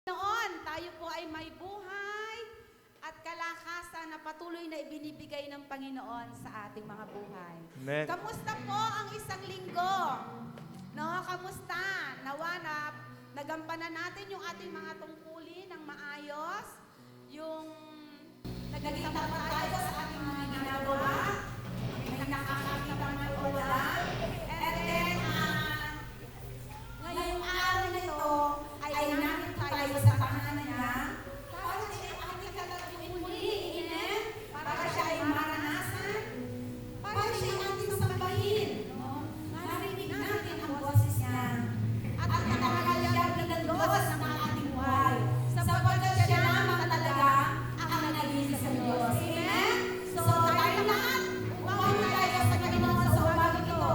Noon, tayo po ay may buhay at kalakasan na patuloy na ibinibigay ng Panginoon sa ating mga buhay. Amen. Kamusta po ang isang linggo? No, kamusta? Nawa na nagampanan natin yung ating mga tungkulin ng maayos, yung naging tapat tayo sa ating mga ginagawa, may nakakakita ng wala, and then, ngayong araw na ito, ay namin tayo sa tahanan niya para siya ay ating kagagawin para siya ay maranasan, para siya ay ating sambahin. No? Narinig natin ang boses niya at nakakayag ng Diyos ng ating buhay sapagkat siya naman talaga ang naging sa Diyos. Amen? So tayo lahat, umawin tayo sa Panginoon sa umagang ito.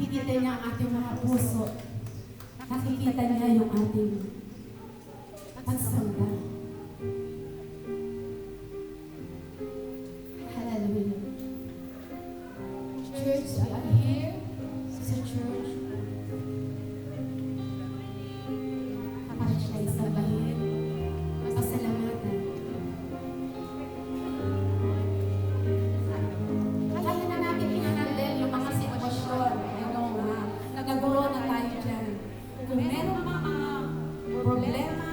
nakikita niya ang ating mga puso. Nakikita niya yung ating pagsamba. Hallelujah. Church, we are here sa church para siya isabahin, pasalamatan. Kaya na natin i-handle yung mga sitwasyon. Nagaguro na tayo dyan. Kung meron mga problema,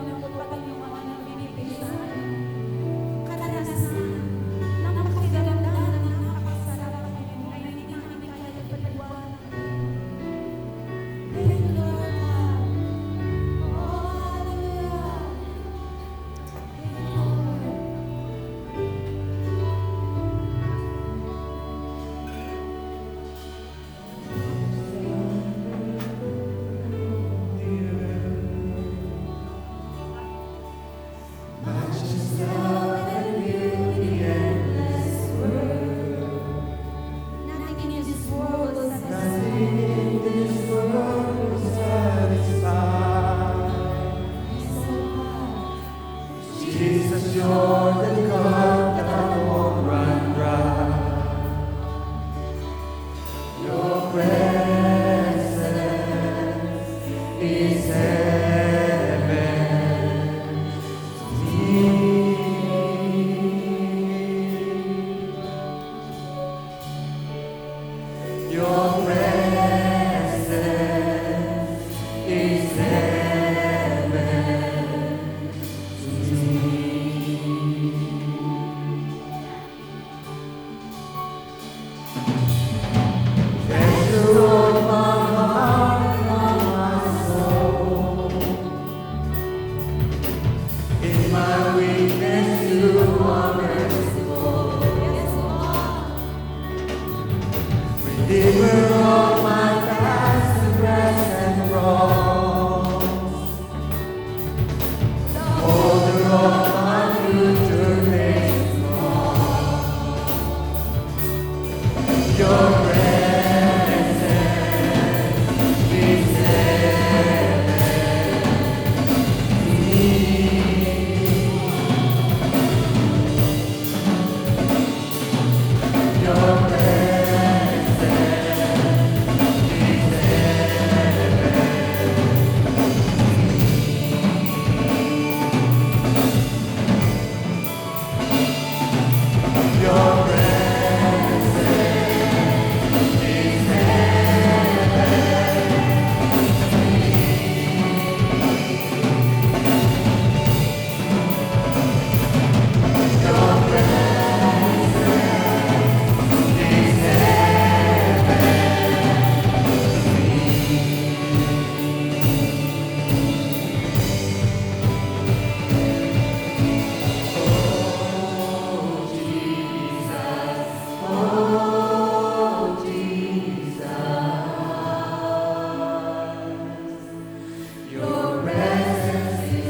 lambot pa Panginoon ang binibigay sa amin. Karanasan, napakaganda, napakasarap Panginoon, ay hindi namin kaya ipaliwanag. Thank you, Lord God. Oh, hallelujah. Thank you, Lord. Nothing in this world will Jesus, you're the God that won't run dry. Your presence is heaven to me. Your presence is heaven to me. Treasure of my heart and my soul. In my weakness, you are merciful. Redeemer of my past, regrets and wrongs. Holder of my future, makes strong. Your presence is heaven to me. Your presence is heaven. Your presence is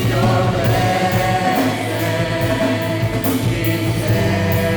Your presence is heaven.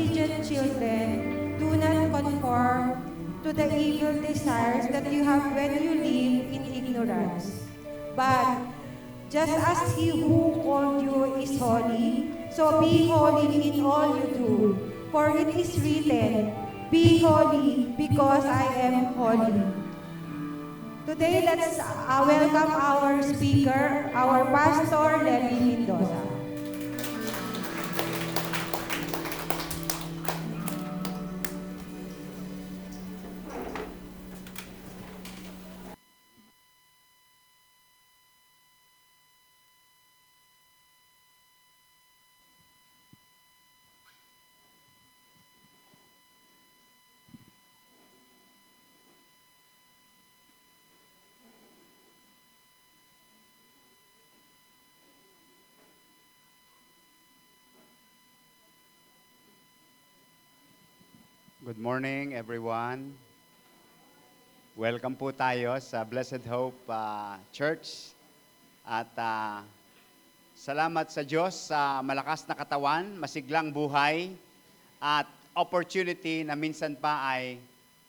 obedient children, do not conform to the evil desires that you have when you live in ignorance. But just as He who called you is holy, so be holy in all you do. For it is written, be holy because I am holy. Today, let's welcome our speaker, our Pastor, Levi Mendoza. Good morning, everyone. Welcome po tayo sa Blessed Hope Church. At salamat sa Diyos sa malakas na katawan, masiglang buhay, at opportunity na minsan pa ay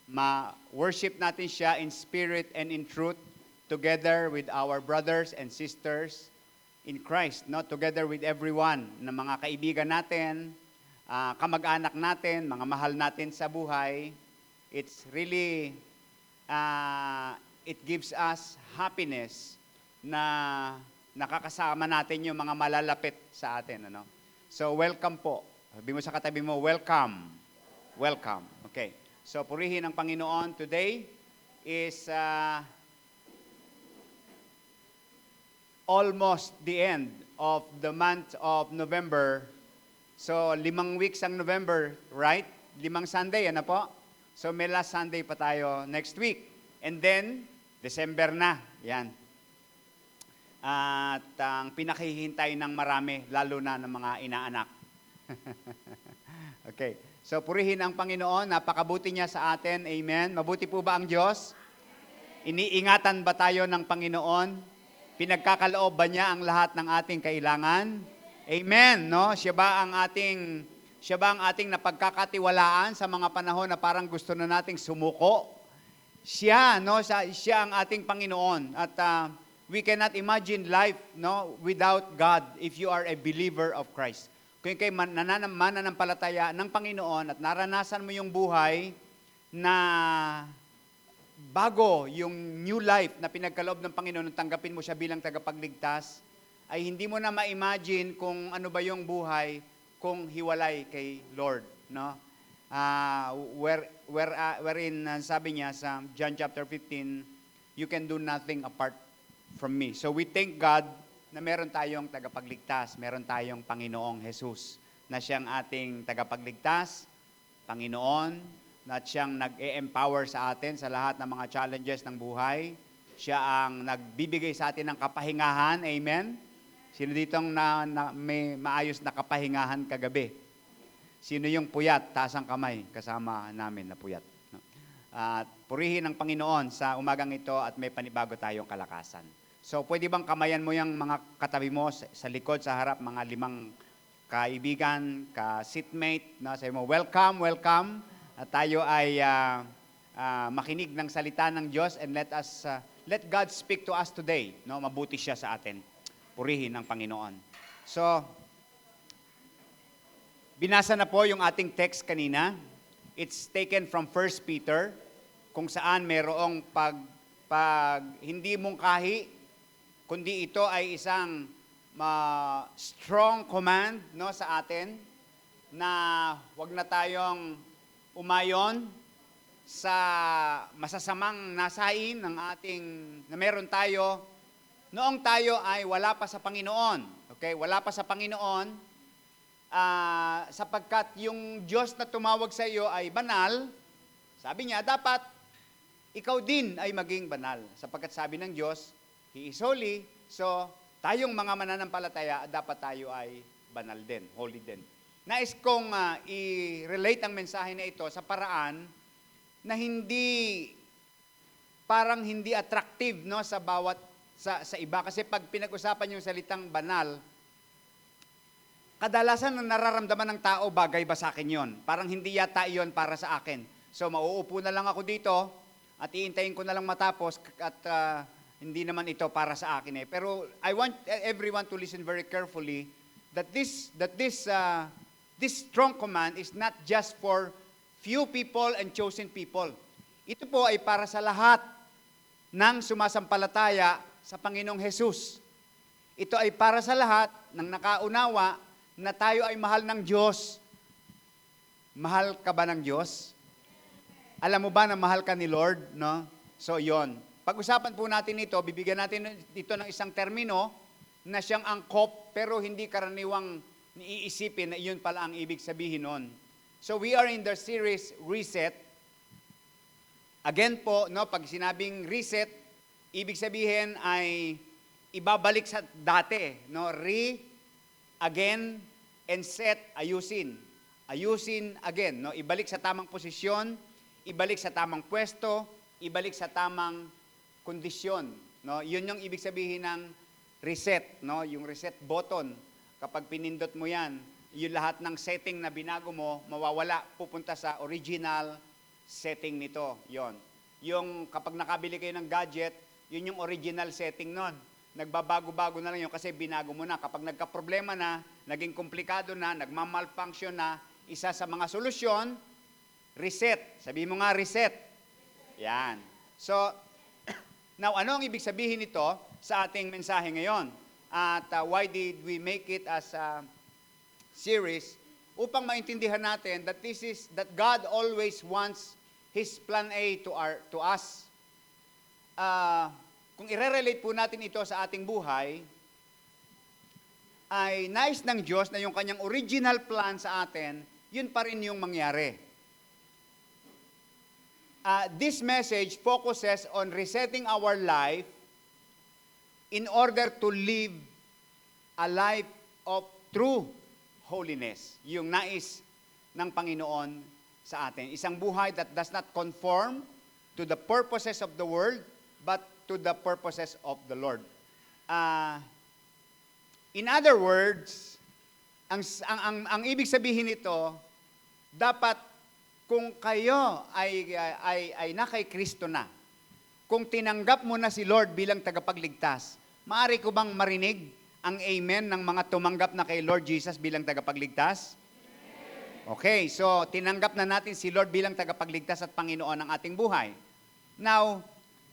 ma-worship natin siya in spirit and in truth together with our brothers and sisters in Christ, no? Together with everyone, na mga kaibigan natin, kamag-anak natin, mga mahal natin sa buhay. It's really, it gives us happiness na nakakasama natin yung mga malalapit sa atin. Ano? So, welcome po. Sabi mo sa katabi mo, welcome. Welcome. Okay. So, purihin ang Panginoon. Today is almost the end of the month of November. So, 5 weeks ang November, right? 5 Sunday, ano po? So, may last Sunday pa tayo next week. And then, December na. Yan. At ang pinakihintay ng marami, lalo na ng mga inaanak. Okay. So, purihin ang Panginoon. Napakabuti niya sa atin. Amen. Mabuti po ba ang Diyos? Iniingatan ba tayo ng Panginoon? Pinagkakaloob ba niya ang lahat ng ating kailangan? Amen, no? Siya ba ang ating napagkakatiwalaan sa mga panahon na parang gusto na nating sumuko? Siya, no? Siya ang ating Panginoon. At we cannot imagine life, no, without God if you are a believer of Christ. Kung kayo mananampalataya ng Panginoon at naranasan mo yung buhay na bago yung new life na pinagkaloob ng Panginoon, tanggapin mo siya bilang tagapagligtas, ay hindi mo na ma-imagine kung ano ba yung buhay kung hiwalay kay Lord, no? Wherein sabi niya sa John chapter 15, you can do nothing apart from me. So we thank God na meron tayong tagapagligtas, meron tayong Panginoong Jesus na siyang ating tagapagligtas, Panginoon, na siyang nag-e-empower sa atin sa lahat ng mga challenges ng buhay. Siya ang nagbibigay sa atin ng kapahingahan, amen? Sino ditong may maayos na kapahingahan kagabi? Sino yung puyat? Taas ang kamay, kasama namin na puyat. At purihin ang Panginoon sa umagang ito at may panibago tayong kalakasan. So, pwede bang kamayan mo yung mga katabi mo sa likod, sa harap, mga 5 kaibigan, ka-seatmate, na sabi mo, welcome, welcome. At tayo ay makinig ng salita ng Diyos and let God speak to us today. No? Mabuti siya sa atin. Purihin ang Panginoon. So, binasa na po yung ating text kanina. It's taken from 1 Peter, kung saan mayroong pag hindi mungkahi, kundi ito ay isang strong command, no, sa atin na wag na tayong umayon sa masasamang nasain ng ating na meron tayo noong tayo ay wala pa sa Panginoon. Okay? Wala pa sa Panginoon, sapagkat yung Diyos na tumawag sa iyo ay banal, sabi niya, dapat ikaw din ay maging banal. Sapagkat sabi ng Diyos, He is holy, so tayong mga mananampalataya, dapat tayo ay banal din, holy din. Nais kong i-relate ang mensahe na ito sa paraan na parang hindi attractive, no, sa bawat sa iba, kasi pag pinag-usapan yung salitang banal, kadalasan ang nararamdaman ng tao, bagay ba sa akin yon? Parang hindi yata yon para sa akin. So mauupo na lang ako dito at iintayin ko na lang matapos at hindi naman ito para sa akin eh. Pero I want everyone to listen very carefully that this strong command is not just for few people and chosen people. Ito po ay para sa lahat ng sumasampalataya sa Panginoong Hesus. Ito ay para sa lahat ng nakaunawa na tayo ay mahal ng Diyos. Mahal ka ba ng Diyos? Alam mo ba na mahal ka ni Lord? No? So, yon. Pag-usapan po natin ito, bibigyan natin ito ng isang termino na siyang angkop, pero hindi karaniwang iisipin na iyon pala ang ibig sabihin nun. So, we are in the series Reset. Again po, no, pag sinabing reset, ibig sabihin ay ibabalik sa dati. No? Again, and set, ayusin. Ayusin again. No? Ibalik sa tamang posisyon, ibalik sa tamang pwesto, ibalik sa tamang kondisyon. No? Yun yung ibig sabihin ng reset. No? Yung reset button. Kapag pinindot mo yan, yung lahat ng setting na binago mo, mawawala, pupunta sa original setting nito. Yon. Yung kapag nakabili kayo ng gadget, yun yung original setting nun. Nagbabago-bago na lang yun kasi binago mo na. Kapag nagka-problema na, naging komplikado na, nagmamalfunction na, isa sa mga solusyon, reset. Sabihin mo nga, reset. Yan. So, now, ano ang ibig sabihin nito sa ating mensahe ngayon? At why did we make it as a series? Upang maintindihan natin that that God always wants His plan A to us. Kung i-relate po natin ito sa ating buhay, ay nais ng Diyos na yung kanyang original plan sa atin, yun pa rin yung mangyari. This message focuses on resetting our life in order to live a life of true holiness. Yung nais ng Panginoon sa atin. Isang buhay that does not conform to the purposes of the world, but to the purposes of the Lord. In other words, ang ibig sabihin nito, dapat kung kayo ay na kay Kristo na, kung tinanggap mo na si Lord bilang tagapagligtas, maaari ko bang marinig ang amen ng mga tumanggap na kay Lord Jesus bilang tagapagligtas? Okay, so tinanggap na natin si Lord bilang tagapagligtas at Panginoon ng ating buhay. Now,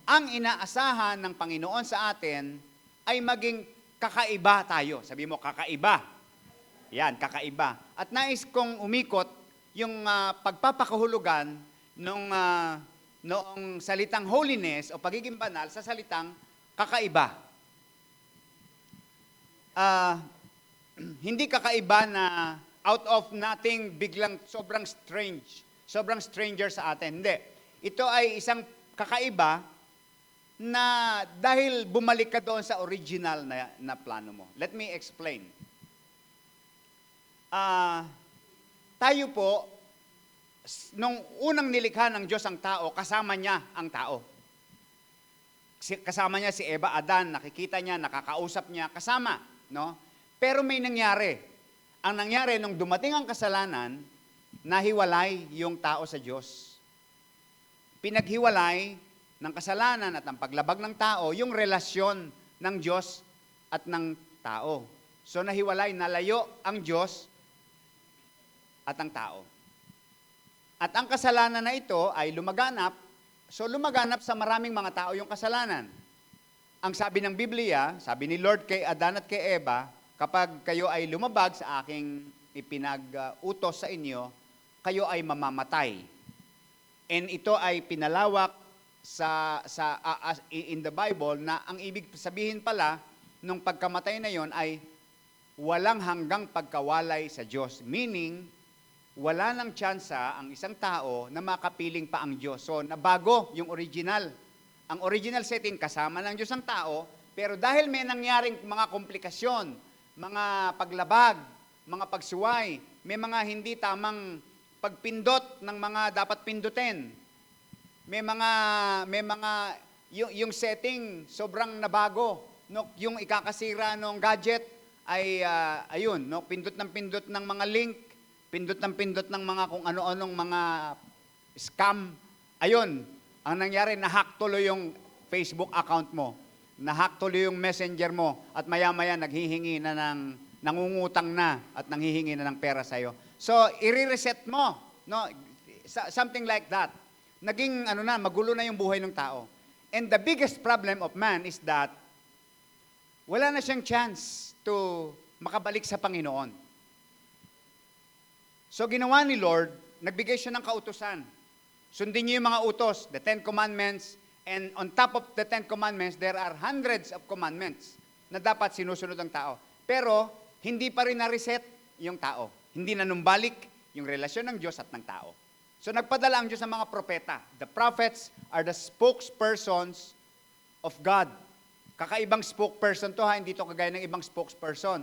ang inaasahan ng Panginoon sa atin ay maging kakaiba tayo. Sabi mo, kakaiba. Yan, kakaiba. At nais kong umikot yung pagpapakahulugan noong salitang holiness o pagiging banal sa salitang kakaiba. Hindi kakaiba na out of nothing, biglang sobrang stranger sa atin. Hindi. Ito ay isang kakaiba na dahil bumalik ka doon sa original na plano mo. Let me explain. Tayo po, nung unang nilikha ng Diyos ang tao, kasama niya ang tao. Kasama niya si Eva, Adan, nakikita niya, nakakausap niya, kasama. No? Pero may nangyari. Ang nangyari, nung dumating ang kasalanan, nahiwalay yung tao sa Diyos. Pinaghiwalay ng kasalanan at ang paglabag ng tao, yung relasyon ng Diyos at ng tao. So nahiwalay, nalayo ang Diyos at ang tao. At ang kasalanan na ito ay lumaganap, so lumaganap sa maraming mga tao yung kasalanan. Ang sabi ng Biblia, sabi ni Lord kay Adan at kay Eva, kapag kayo ay lumabag sa aking ipinag-utos sa inyo, kayo ay mamamatay. And ito ay pinalawak in the Bible na ang ibig sabihin pala nung pagkamatay na yon ay walang hanggang pagkawalay sa Diyos. Meaning, wala nang tsansa ang isang tao na makapiling pa ang Diyos. So, nabago yung original. Ang original setting, kasama ng Diyos ang tao, pero dahil may nangyaring mga komplikasyon, mga paglabag, mga pagsuway, may mga hindi tamang pagpindot ng mga dapat pindutin, may mga yung setting sobrang nabago. No, yung ikakasira ng gadget ay, ayun, no? Pindot ng mga link, pindot ng mga kung ano-anong mga scam. Ayun, ang nangyari, nahack tuloy yung Facebook account mo. Nahack tuloy yung messenger mo. At maya-maya, nangungutang na at nanghihingi na ng pera sa'yo. So, i-reset mo. No? Something like that. Naging, magulo na yung buhay ng tao. And the biggest problem of man is that wala na siyang chance to makabalik sa Panginoon. So, ginawa ni Lord, nagbigay siya ng kautusan. Sundin niyo yung mga utos, the Ten Commandments, and on top of the Ten Commandments, there are hundreds of commandments na dapat sinusunod ng tao. Pero, hindi pa rin na-reset yung tao. Hindi na numbalik yung relasyon ng Diyos at ng tao. So, nagpadala ang Diyos ng mga propeta. The prophets are the spokespersons of God. Kakaibang spokesperson to ha, hindi to kagaya ng ibang spokesperson.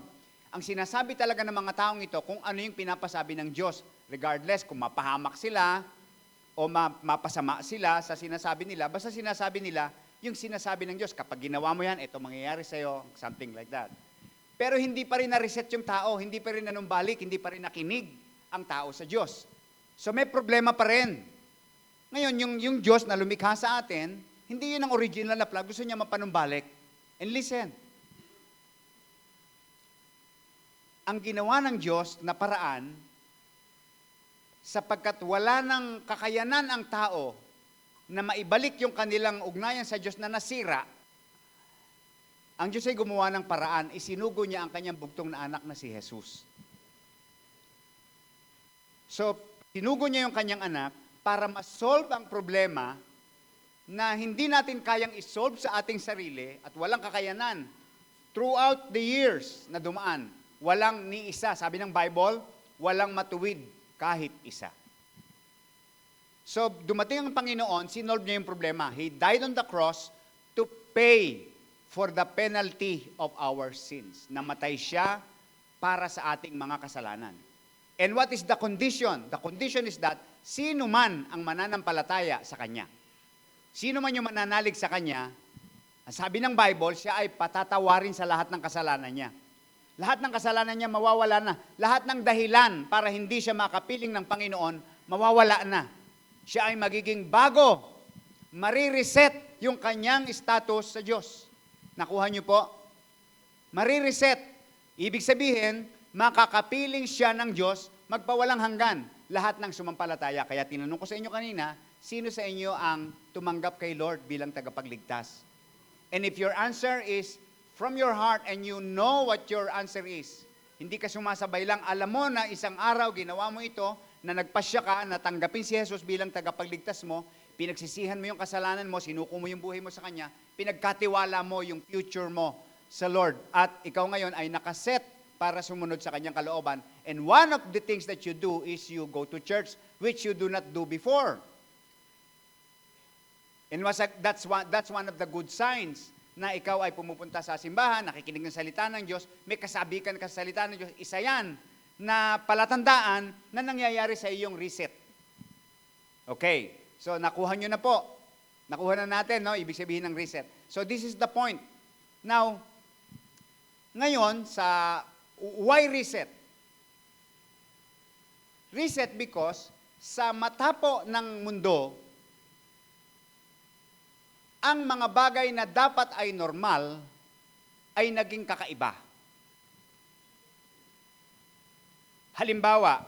Ang sinasabi talaga ng mga taong ito kung ano yung pinapasabi ng Diyos, regardless kung mapahamak sila o mapasama sila sa sinasabi nila, basta sinasabi nila yung sinasabi ng Diyos. Kapag ginawa mo yan, ito mangyayari sa'yo, something like that. Pero hindi pa rin na-reset yung tao, hindi pa rin nanumbalik, hindi pa rin nakinig ang tao sa Diyos. So may problema pa rin. Ngayon, yung Diyos na lumikha sa atin, hindi yun ang original na plan, gusto niya mapanumbalik. And listen, ang ginawa ng Diyos na paraan, sapagkat wala ng kakayanan ang tao na maibalik yung kanilang ugnayan sa Diyos na nasira, ang Diyos ay gumawa ng paraan, isinugo niya ang kanyang bugtong na anak na si Jesus. So, sinugo niya yung kanyang anak para ma-solve ang problema na hindi natin kayang isolve sa ating sarili at walang kakayanan. Throughout the years na dumaan, walang ni isa. Sabi ng Bible, walang matuwid kahit isa. So, dumating ang Panginoon, sinolve niya yung problema. He died on the cross to pay for the penalty of our sins. Namatay siya para sa ating mga kasalanan. And what is the condition? The condition is that sino man ang mananampalataya sa Kanya. Sino man yung mananalig sa Kanya, sabi ng Bible, siya ay patatawarin sa lahat ng kasalanan niya. Lahat ng kasalanan niya mawawala na. Lahat ng dahilan para hindi siya makapiling ng Panginoon, mawawala na. Siya ay magiging bago. Marireset yung kanyang status sa Diyos. Nakuha niyo po? Marireset. Ibig sabihin, makakapiling siya ng Diyos, magpawalang hanggan. Lahat ng sumampalataya. Kaya tinanong ko sa inyo kanina, sino sa inyo ang tumanggap kay Lord bilang tagapagligtas? And if your answer is from your heart and you know what your answer is, hindi ka sumasabay lang, alam mo na isang araw ginawa mo ito, na nagpasya ka, na tanggapin si Jesus bilang tagapagligtas mo, pinagsisihan mo yung kasalanan mo, sinuko mo yung buhay mo sa Kanya, pinagkatiwala mo yung future mo sa Lord. At ikaw ngayon ay nakaset para sumunod sa Kanyang kalooban. And one of the things that you do is you go to church, which you do not do before. And that's one of the good signs na ikaw ay pumupunta sa simbahan, nakikinig ng salita ng Diyos, may kasabikan ka sa salita ng Diyos, isa yan na palatandaan na nangyayari sa iyong reset. Okay, so nakuha nyo na po. Nakuha na natin, no? Ibig sabihin ng reset. So this is the point. Now, ngayon, why reset? Reset because sa mata po ng mundo, ang mga bagay na dapat ay normal ay naging kakaiba. Halimbawa,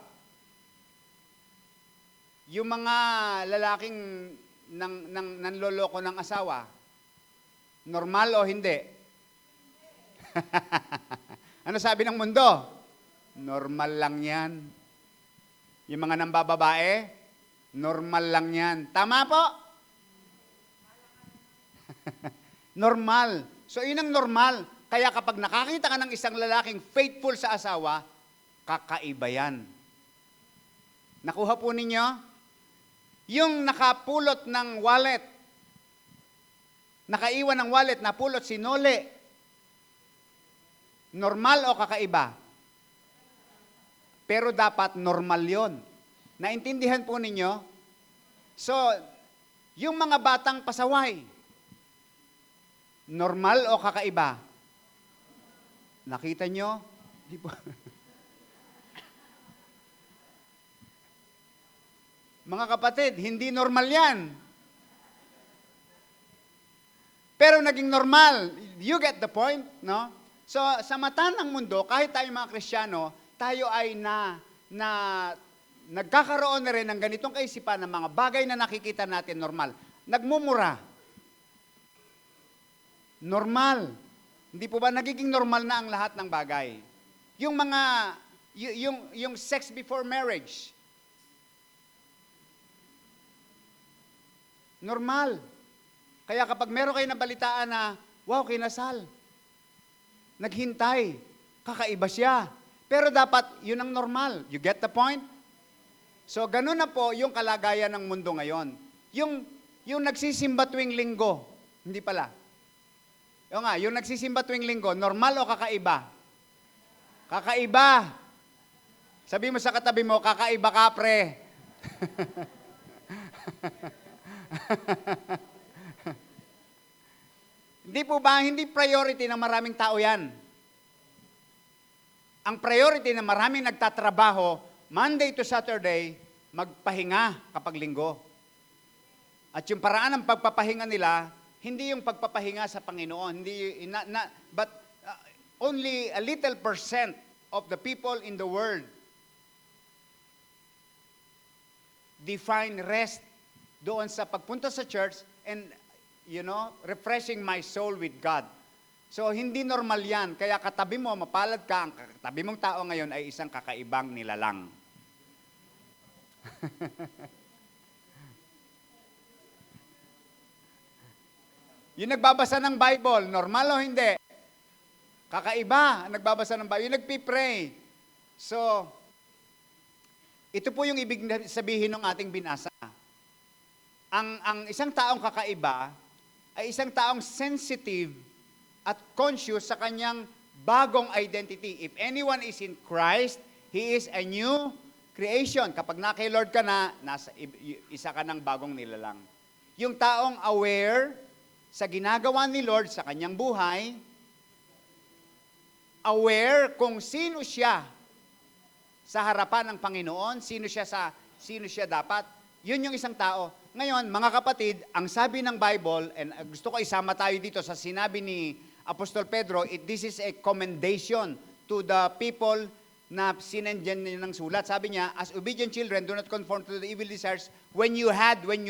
yung mga lalaking nanloloko ng asawa, normal o hindi? Ano sabi ng mundo? Normal lang yan. Yung mga nambababae, normal lang yan. Tama po? Normal. So, yun ang normal. Kaya kapag nakakita ka ng isang lalaking faithful sa asawa, kakaiba yan. Nakuha po ninyo? Yung nakapulot ng wallet, nakaiwan ng wallet, napulot sinole, normal o kakaiba? Pero dapat normal yon. Naintindihan po ninyo? So, yung mga batang pasaway, normal o kakaiba? Nakita nyo? Di po. Mga kapatid, hindi normal yan. Pero naging normal. You get the point, no? So, sa mata ng mundo, kahit tayo mga Kristiyano, tayo ay nagkakaroon na rin ng ganitong kaisipan ng mga bagay na nakikita natin normal. Nagmumura. Normal. Hindi po ba nagiging normal na ang lahat ng bagay? Yung mga, yung sex before marriage. Normal. Kaya kapag meron kayo nabalitaan na, wow, kinasal. Naghintay. Kakaiba siya. Pero dapat, yun ang normal. You get the point? So, ganun na po yung kalagayan ng mundo ngayon. Yung nagsisimba tuwing linggo, hindi pala. Yung nagsisimba tuwing linggo, normal o kakaiba? Kakaiba. Sabi mo sa katabi mo, kakaiba ka, pre. Hindi po ba, hindi priority ng maraming tao yan. Ang priority ng maraming nagtatrabaho, Monday to Saturday, magpahinga kapag linggo. At yung paraan ng pagpapahinga nila, hindi yung pagpapahinga sa Panginoon, but only a little percent of the people in the world define rest doon sa pagpunta sa church and, refreshing my soul with God. So, hindi normal yan. Kaya katabi mo, mapalad ka, ang katabi mong tao ngayon ay isang kakaibang nilalang. Yung nagbabasa ng Bible, normal o hindi? Kakaiba, nagbabasa ng Bible. Yung nagpipray. So, ito po yung ibig sabihin ng ating binasa. Ang isang taong kakaiba ay isang taong sensitive at conscious sa kanyang bagong identity. If anyone is in Christ, he is a new creation. Kapag na kay Lord ka na, isa ka ng bagong nilalang. Yung taong aware sa ginagawa ni Lord sa kanyang buhay, aware kung sino siya sa harapan ng Panginoon, sino siya dapat, yun yung isang tao. Ngayon, mga kapatid, ang sabi ng Bible, and gusto ko isama tayo dito sa sinabi ni Apostol Pedro, this is a commendation to the people na sinendyan niya ng sulat. Sabi niya, as obedient children, do not conform to the evil desires when you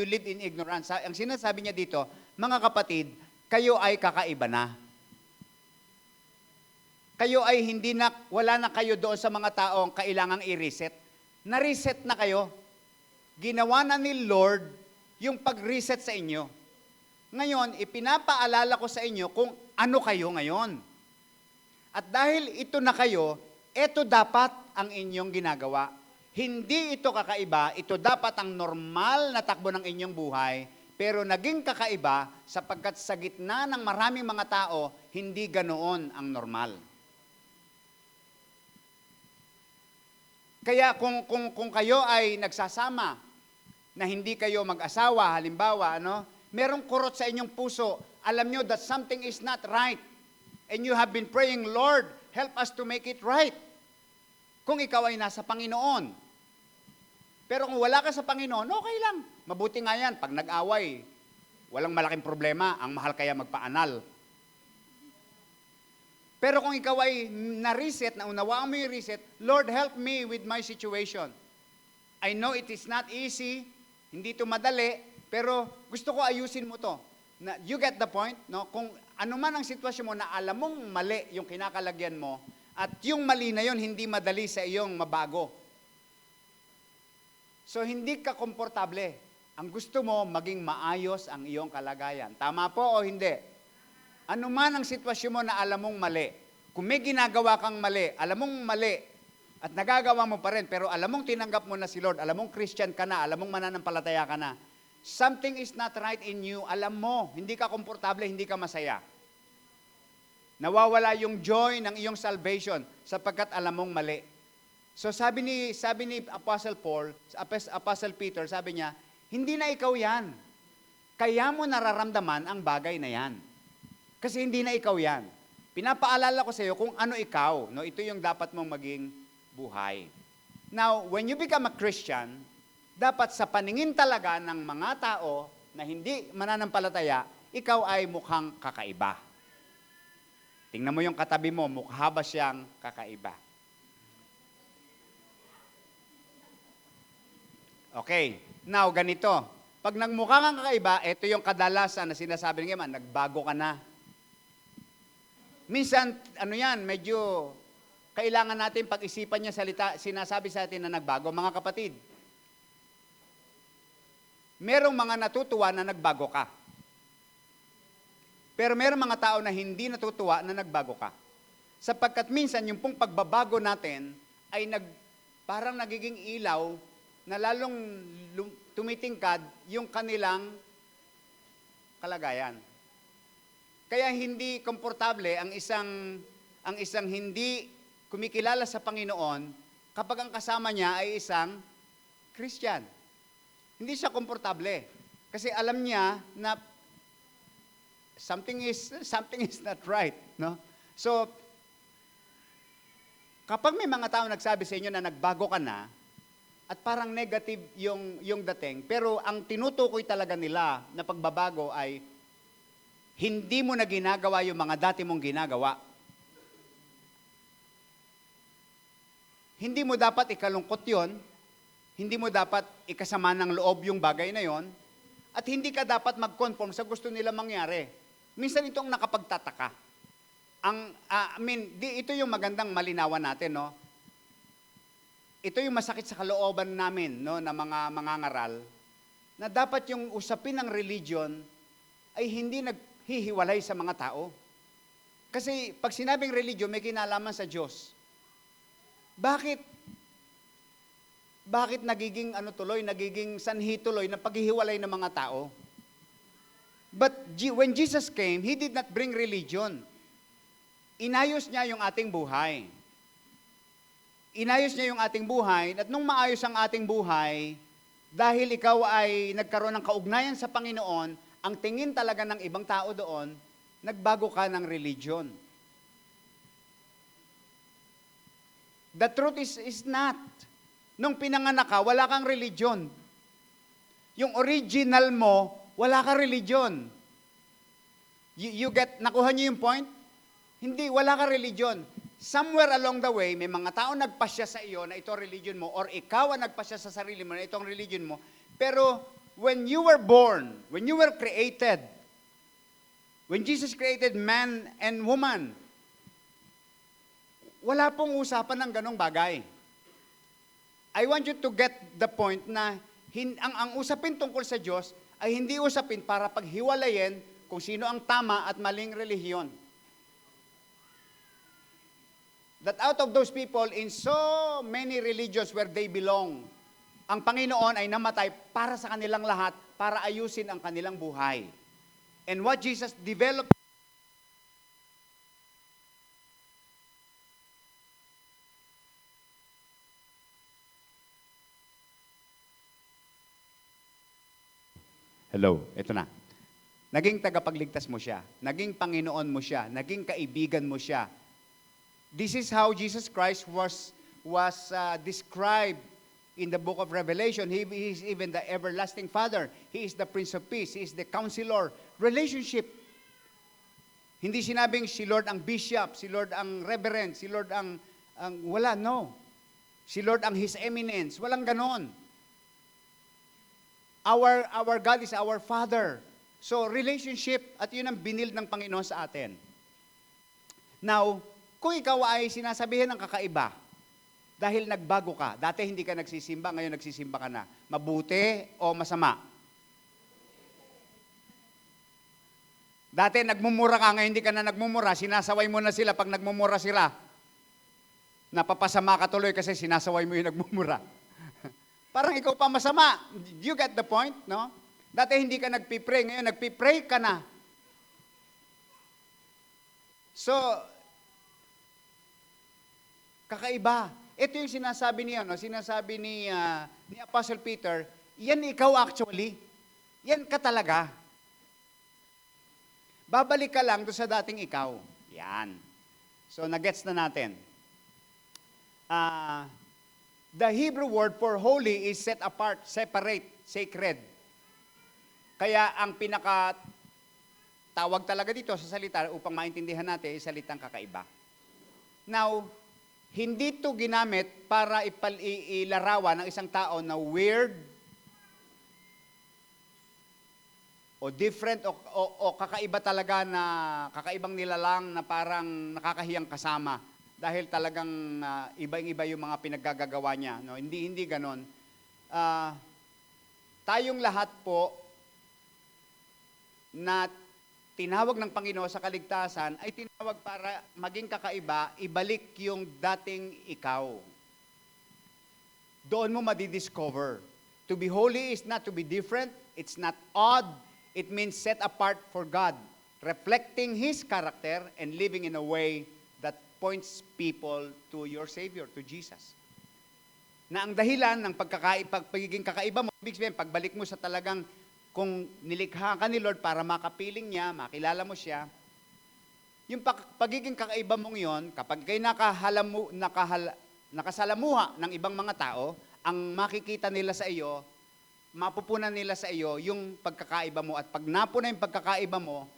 lived in ignorance. Ang sinasabi niya dito, mga kapatid, kayo ay kakaiba na. Kayo ay wala na kayo doon sa mga taong kailangang i-reset. Na-reset na kayo. Ginawa na ni Lord yung pag-reset sa inyo. Ngayon, ipinapaalala ko sa inyo kung ano kayo ngayon. At dahil ito na kayo, ito dapat ang inyong ginagawa. Hindi ito kakaiba, ito dapat ang normal na takbo ng inyong buhay, pero naging kakaiba sapagkat sa gitna ng maraming mga tao, hindi ganoon ang normal. Kaya kung kayo ay nagsasama, na hindi kayo mag-asawa, halimbawa, merong kurot sa inyong puso, alam nyo that something is not right. And you have been praying, Lord, help us to make it right. Kung ikaw ay nasa Panginoon. Pero kung wala ka sa Panginoon, okay lang. Mabuti nga yan, pag nag-away, walang malaking problema, ang mahal kaya magpaanal. Pero kung ikaw ay na-reset, naunawaan mo yung reset, Lord, help me with my situation. I know it is not easy, hindi ito madali, pero gusto ko ayusin mo to. You get the point? No? Kung ano man ang sitwasyon mo na alam mong mali yung kinakalagyan mo, at yung mali na yon hindi madali sa iyong mabago. So hindi ka komportable. Ang gusto mo, maging maayos ang iyong kalagayan. Tama po o hindi? Ano man ang sitwasyon mo na alam mong mali, kung may ginagawa kang mali, alam mong mali, at nagagawa mo pa rin, pero alam mong tinanggap mo na si Lord, alam mong Christian ka na, alam mong mananampalataya ka na, something is not right in you, alam mo, hindi ka komportable, hindi ka masaya. Nawawala yung joy ng iyong salvation sapagkat alam mong mali. So sabi ni Apostle Peter, sabi niya, hindi na ikaw yan. Kaya mo nararamdaman ang bagay na yan. Kasi hindi na ikaw yan. pinapaalala ko sa iyo kung ano ikaw. No? Ito yung dapat mong maging buhay. Now, when you become a Christian, dapat sa paningin talaga ng mga tao na hindi mananampalataya, ikaw ay mukhang kakaiba. Tingnan mo yung katabi mo, mukha ba siyang kakaiba? Okay, now ganito. Pag nagmukha kang kakaiba, ito yung kadalasan na sinasabi ng iba, nagbago ka na. Minsan, medyo kailangan natin pag-isipan niya salita, sinasabi sa atin na nagbago. Mga kapatid, merong mga natutuwa na nagbago ka. Pero merong mga tao na hindi natutuwa na nagbago ka. Sapagkat minsan, yung pong pagbabago natin ay parang nagiging ilaw na lalong tumitingkad yung kanilang kalagayan. Kaya hindi komportable ang isang hindi kumikilala sa Panginoon kapag ang kasama niya ay isang Christian. Hindi siya komportable. Kasi alam niya na something is not right, no? So kapag may mga tao nagsabi sa inyo na nagbago ka na at parang negative yung dating, pero ang tinutukoy talaga nila na pagbabago ay hindi mo na ginagawa yung mga dati mong ginagawa. Hindi mo dapat ikalungkot yon, hindi mo dapat ikasama ng loob yung bagay na yon, at hindi ka dapat mag-conform sa gusto nila mangyari. Minsan ito ang nakapagtataka. Ito yung magandang malinawan natin, no? Ito yung masakit sa kalooban namin, no, na mga mangangaral, na dapat yung usapin ng religion ay hindi naghihiwalay sa mga tao. Kasi pag sinabing religion, may kinalaman sa Diyos. Bakit nagiging nagiging sanhi tuloy na paghihiwalay ng mga tao? But when Jesus came, He did not bring religion. Inayos niya yung ating buhay. Inayos niya yung ating buhay, at nung maayos ang ating buhay, dahil ikaw ay nagkaroon ng kaugnayan sa Panginoon, ang tingin talaga ng ibang tao doon, nagbago ka ng religion. The truth is not. Nung pinanganak ka, wala kang religion. Yung original mo, wala kang religion. Nakuha niyo yung point? Hindi, wala kang religion. Somewhere along the way, may mga tao nagpasya sa iyo na ito religion mo, or ikaw ang nagpasya sa sarili mo na itong religion mo. Pero when you were born, when you were created, when Jesus created man and woman, wala pong usapan ng ganong bagay. I want you to get the point na ang usapin tungkol sa Diyos ay hindi usapin para paghiwalayin kung sino ang tama at maling relihiyon. That out of those people in so many religions where they belong, ang Panginoon ay namatay para sa kanilang lahat, para ayusin ang kanilang buhay. And what Jesus developed, hello, ito na. Naging tagapagligtas mo siya, naging Panginoon mo siya, naging kaibigan mo siya. This is how Jesus Christ was described in the book of Revelation. He is even the everlasting Father. He is the Prince of Peace. He is the Counselor. Relationship. Hindi sinabing si Lord ang Bishop, si Lord ang Reverend, si Lord ang wala, no. Si Lord ang His Eminence. Walang ganon. Our God is our Father. So, relationship, at yun ang binil ng Panginoon sa atin. Now, kung ikaw ay sinasabihin ng kakaiba, dahil nagbago ka, dati hindi ka nagsisimba, ngayon nagsisimba ka na, mabuti o masama? Dati nagmumura ka, ngayon hindi ka na nagmumura, sinasaway mo na sila pag nagmumura sila. Napapasama ka tuloy kasi sinasaway mo yung nagmumura. Parang ikaw pa masama. You get the point, no? Dati hindi ka nagpipray, ngayon nagpipray ka na. So, kakaiba. Ito yung sinasabi niya, no? Sinasabi ni Apostle Peter, yan ikaw actually. Yan ka talaga. Babalik ka lang doon sa dating ikaw. Yan. So, nagets na natin. The Hebrew word for holy is set apart, separate, sacred. Kaya ang pinaka tawag talaga dito sa salita upang maintindihan natin ay salitang kakaiba. Now, hindi ito ginamit para ilarawan ng isang tao na weird o different o kakaiba talaga na kakaibang nilalang na parang nakakahiyang kasama dahil talagang iba-iba yung mga pinaggagawa niya. No? Hindi ganon. Tayong lahat po na tinawag ng Panginoon sa kaligtasan ay tinawag para maging kakaiba, ibalik yung dating ikaw. Doon mo madidiscover. To be holy is not to be different, it's not odd, it means set apart for God, reflecting His character and living in a way that points people to your Savior, to Jesus. Na ang dahilan ng pagiging kakaiba mo, ibig sabihin, pagbalik mo sa talagang kung nilikha ka ni Lord para makapiling niya, makilala mo siya, yung pagiging kakaiba mong yon, kapag kayo nakasalamuha ng ibang mga tao, ang makikita nila sa iyo, mapupunan nila sa iyo yung pagkakaiba mo. At pag napuna yung pagkakaiba mo,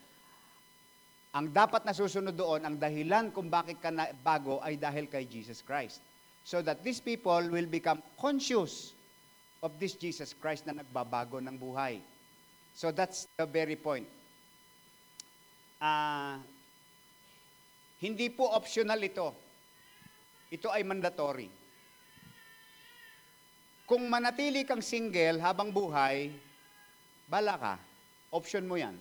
ang dapat na susunod doon, ang dahilan kung bakit ka na bago ay dahil kay Jesus Christ. So that these people will become conscious of this Jesus Christ na nagbabago ng buhay. So that's the very point. Hindi po optional ito. Ito ay mandatory. Kung manatili kang single habang buhay, bala ka. Option mo yan.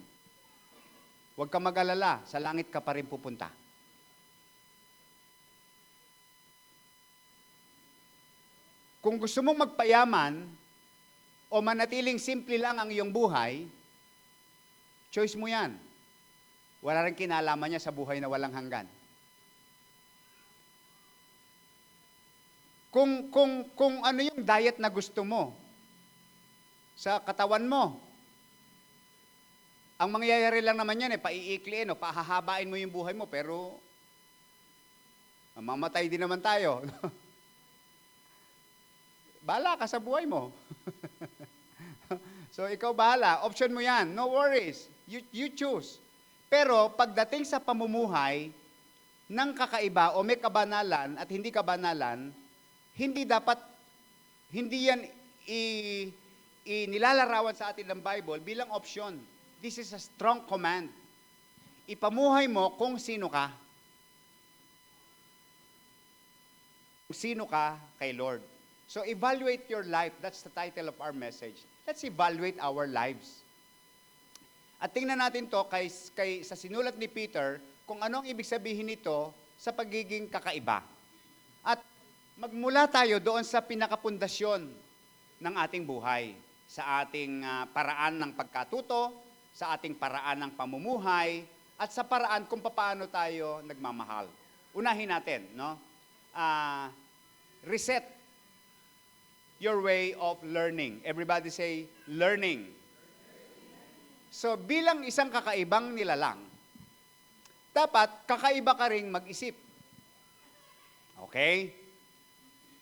Huwag ka mag-alala, sa langit ka pa rin pupunta. Kung gusto mong magpayaman, o manatiling simple lang ang iyong buhay, choice mo yan. Wala rin kinalaman niya sa buhay na walang hanggan. Kung ano yung diet na gusto mo sa katawan mo, ang mangyayari lang naman yan, paiikliin o pahahabain mo yung buhay mo, pero mamatay din naman tayo. Bahala ka sa buhay mo. So, ikaw bahala. Option mo yan. No worries. You choose. Pero, pagdating sa pamumuhay ng kakaiba o may kabanalan at hindi kabanalan, hindi yan nilalarawan sa atin ng Bible bilang option. This is a strong command. Ipamuhay mo kung sino ka. Kung sino ka kay Lord. So, evaluate your life. That's the title of our message. Let's evaluate our lives. At tingnan natin to sa sinulat ni Peter kung anong ibig sabihin nito sa pagiging kakaiba. At magmula tayo doon sa pinakapundasyon ng ating buhay, sa ating paraan ng pagkatuto, sa ating paraan ng pamumuhay, at sa paraan kung paano tayo nagmamahal. Unahin natin, no? Reset your way of learning. Everybody say, learning. So, bilang isang kakaibang nilalang, dapat kakaiba ka ring mag-isip. Okay?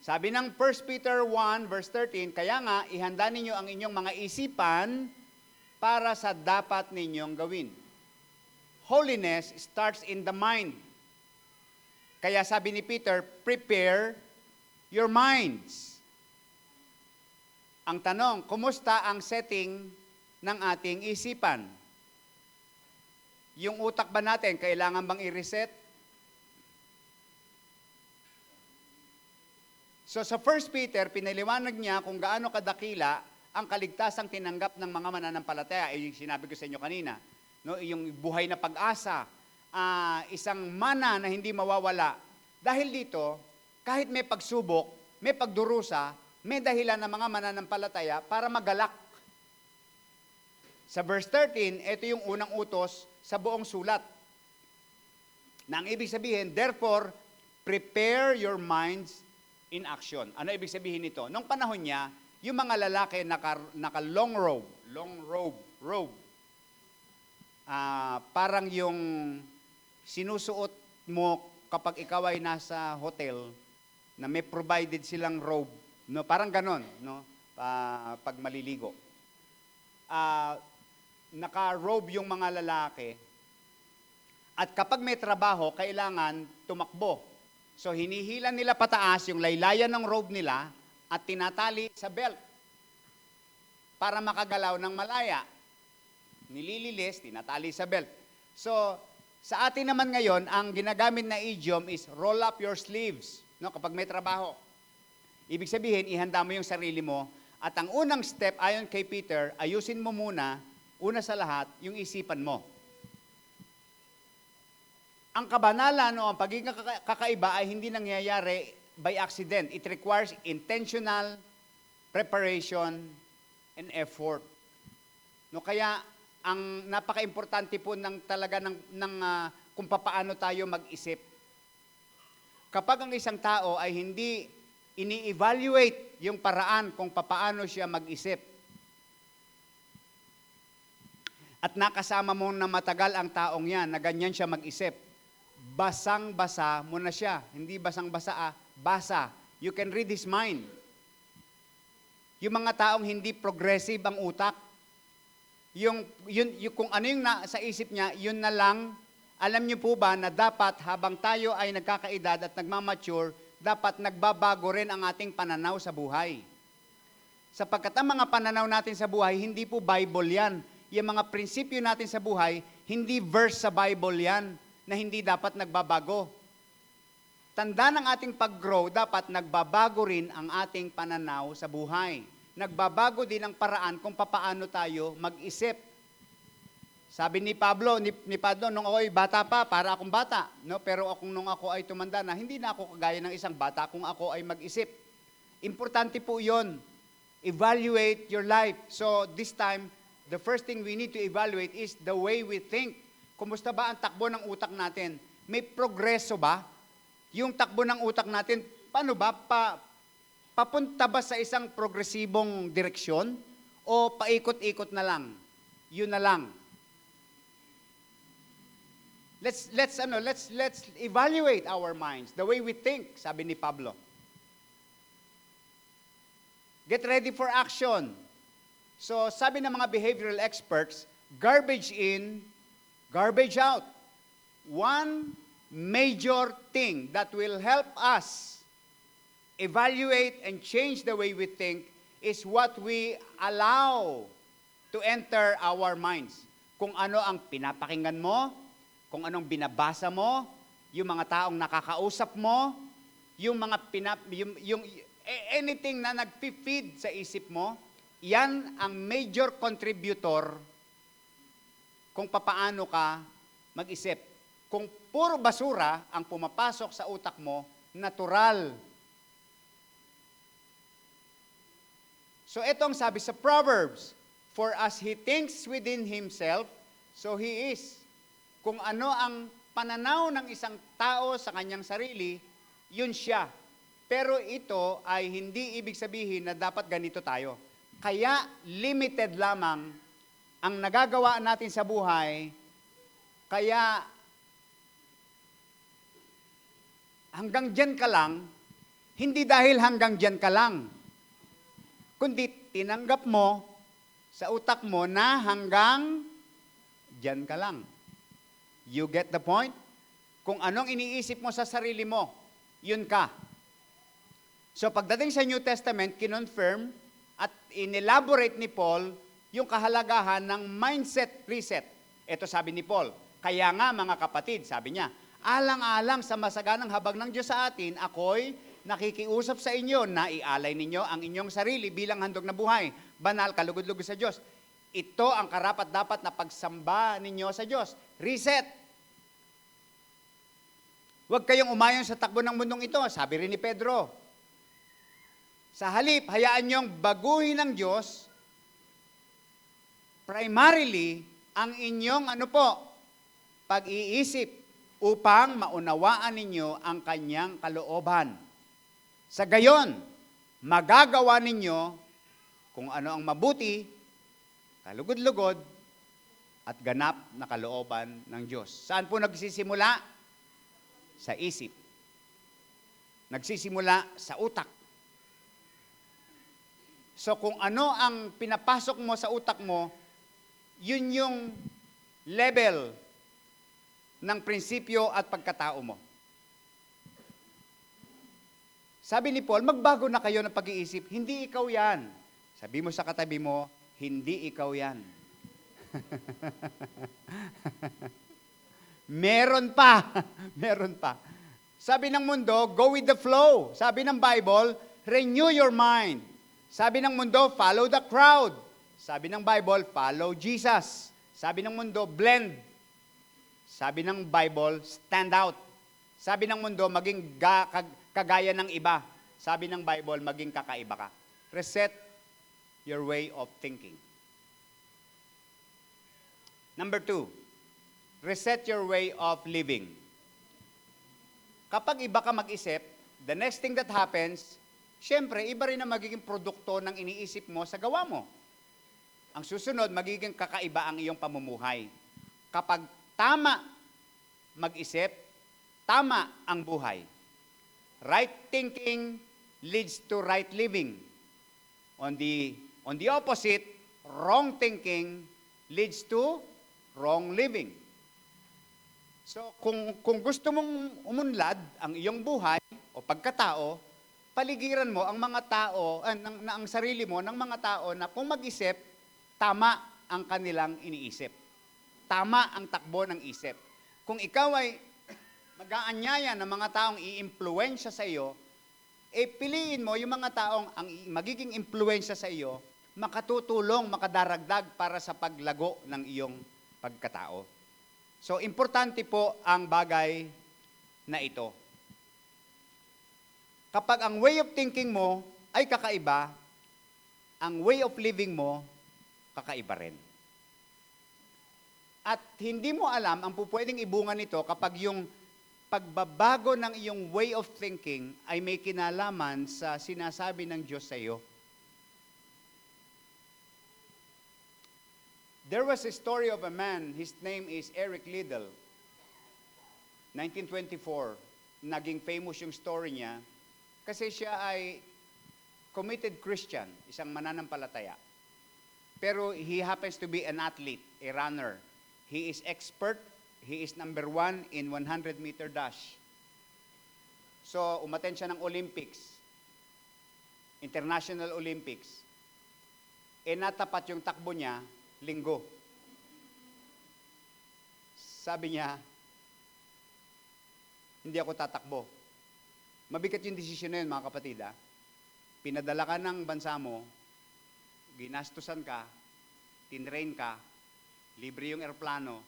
Sabi ng 1 Peter 1 verse 13, kaya nga, ihanda ninyo ang inyong mga isipan para sa dapat ninyong gawin. Holiness starts in the mind. Kaya sabi ni Peter, prepare your minds. Ang tanong, kumusta ang setting ng ating isipan? Yung utak ba natin, kailangan bang i-reset? So sa 1 Peter, pinaliwanag niya kung gaano kadakila ang kaligtasang tinanggap ng mga mananampalataya. Yung sinabi ko sa inyo kanina, no? Yung buhay na pag-asa, isang mana na hindi mawawala. Dahil dito, kahit may pagsubok, may pagdurusa, may dahilan ng mga mananampalataya para magalak. Sa verse 13, ito yung unang utos sa buong sulat. Na ang ibig sabihin, therefore, prepare your minds in action. Ano ibig sabihin nito? Nung panahon niya, yung mga lalaki naka long robe. Parang yung sinusuot mo kapag ikaw ay nasa hotel na may provided silang robe, no, parang ganon, no, pag maliligo. Naka-robe yung mga lalaki, at kapag may trabaho, kailangan tumakbo. So hinihila nila pataas yung laylayan ng robe nila at tinatali sa belt para makagalaw ng malaya. Nilililis, tinatali sa belt. So, sa atin naman ngayon, ang ginagamit na idiom is roll up your sleeves, no, kapag may trabaho. Ibig sabihin, ihanda mo yung sarili mo, at ang unang step, ayon kay Peter, ayusin mo muna, una sa lahat, yung isipan mo. Ang kabanalan o ang pagiging kakaiba ay hindi nangyayari by accident. It requires intentional preparation and effort. No, kaya ang napaka-importante po ng talaga ng kung papaano tayo mag-isip. Kapag ang isang tao ay hindi ini-evaluate yung paraan kung papaano siya mag-isip, at nakasama mo na matagal ang taong yan, na ganyan siya mag-isip, basang-basa mo na siya. Hindi basang-basa, basa. You can read his mind. Yung mga taong hindi progressive ang utak, yung kung ano yung sa isip niya, yun na lang. Alam niyo po ba na dapat habang tayo ay nagkakaedad at nagmamature, dapat nagbabago rin ang ating pananaw sa buhay. Sapagkat ang mga pananaw natin sa buhay, hindi po Bible yan. Yung mga prinsipyo natin sa buhay, hindi verse sa Bible yan, na hindi dapat nagbabago. Tanda ng ating pag-grow, dapat nagbabago rin ang ating pananaw sa buhay. Nagbabago din ang paraan kung papaano tayo mag-isip. Sabi ni Pablo, nung ako ay bata pa, para akong bata. No? Pero nung ako ay tumanda na, hindi na ako kagaya ng isang bata kung ako ay mag-isip. Importante po yon. Evaluate your life. So this time, the first thing we need to evaluate is the way we think. Kumusta ba ang takbo ng utak natin? May progreso ba? Yung takbo ng utak natin, paano ba? Papunta ba sa isang progresibong direksyon? O paikot-ikot na lang? Yun na lang. Let's evaluate our minds, the way we think, sabi ni Pablo. Get ready for action. So, sabi ng mga behavioral experts, garbage in, garbage out. One major thing that will help us evaluate and change the way we think is what we allow to enter our minds. Kung ano ang pinapakinggan mo, kung anong binabasa mo, yung mga taong nakakausap mo, yung mga anything na nag-feed sa isip mo, yan ang major contributor kung papaano ka mag-isip. Kung puro basura ang pumapasok sa utak mo, natural. So ito ang sabi sa Proverbs, for as he thinks within himself, so he is. Kung ano ang pananaw ng isang tao sa kanyang sarili, yun siya. Pero ito ay hindi ibig sabihin na dapat ganito tayo. Kaya limited lamang ang nagagawa natin sa buhay, kaya hanggang dyan ka lang, hindi dahil hanggang dyan ka lang, kundi tinanggap mo sa utak mo na hanggang dyan ka lang. You get the point? Kung anong iniisip mo sa sarili mo, yun ka. So pagdating sa New Testament, kinonfirm at inelaborate ni Paul yung kahalagahan ng mindset reset. Ito sabi ni Paul, kaya nga mga kapatid, sabi niya, alang-alang sa masaganang habag ng Diyos sa atin, ako'y nakikiusap sa inyo na ialay ninyo ang inyong sarili bilang handog na buhay, banal, kalugod-lugod sa Diyos. Ito ang karapat-dapat na pagsamba ninyo sa Diyos. Reset. Huwag kayong umayon sa takbo ng mundong ito, sabi rin ni Pedro. Sa halip, hayaan niyong baguhin ng Diyos, primarily, ang inyong pag-iisip upang maunawaan ninyo ang kanyang kalooban. Sa gayon, magagawa ninyo kung ano ang mabuti, kalugod-lugod, at ganap na kalooban ng Diyos. Saan po nagsisimula? sa isip. Nagsisimula sa utak. So kung ano ang pinapasok mo sa utak mo, yun yung level ng prinsipyo at pagkatao mo. Sabi ni Paul, magbago na kayo ng pag-iisip. Hindi ikaw yan. Sabi mo sa katabi mo, hindi ikaw yan. Meron pa. Meron pa. Sabi ng mundo, go with the flow. Sabi ng Bible, renew your mind. Sabi ng mundo, follow the crowd. Sabi ng Bible, follow Jesus. Sabi ng mundo, blend. Sabi ng Bible, stand out. Sabi ng mundo, maging kagaya ng iba. Sabi ng Bible, maging kakaiba ka. Reset your way of thinking. Number 2, reset your way of living. Kapag iba ka mag-isip, the next thing that happens, syempre, iba rin ang magiging produkto ng iniisip mo sa gawa mo. Ang susunod, magiging kakaiba ang iyong pamumuhay. Kapag tama mag-isip, tama ang buhay. Right thinking leads to right living. On the opposite, wrong thinking leads to wrong living. So, kung gusto mong umunlad ang iyong buhay o pagkatao, paligiran mo ang mga tao, ang sarili mo ng mga tao na kung mag-isip, tama ang kanilang iniisip. Tama ang takbo ng isip. Kung ikaw ay mag-aanyaya ng mga taong i-impluwensya sa iyo, piliin mo yung mga taong ang magiging impluwensya sa iyo, makatutulong, makadaragdag para sa paglago ng iyong pagkatao. So, importante po ang bagay na ito. Kapag ang way of thinking mo ay kakaiba, ang way of living mo, kakaiba rin. At hindi mo alam ang pupwedeng ibunga nito kapag yung pagbabago ng iyong way of thinking ay may kinalaman sa sinasabi ng Diyos sa iyo. There was a story of a man, his name is Eric Liddell. 1924, naging famous yung story niya kasi siya ay committed Christian, isang mananampalataya. Pero he happens to be an athlete, a runner. He is expert. He is number 1 in 100-meter dash. So, umattend siya ng Olympics, International Olympics. Natapat yung takbo niya, linggo. Sabi niya, hindi ako tatakbo. Mabigat yung desisyon na yun, mga kapatid. Pinadala ka ng bansa mo, ginastusan ka, tinrain ka, libre yung aeroplano,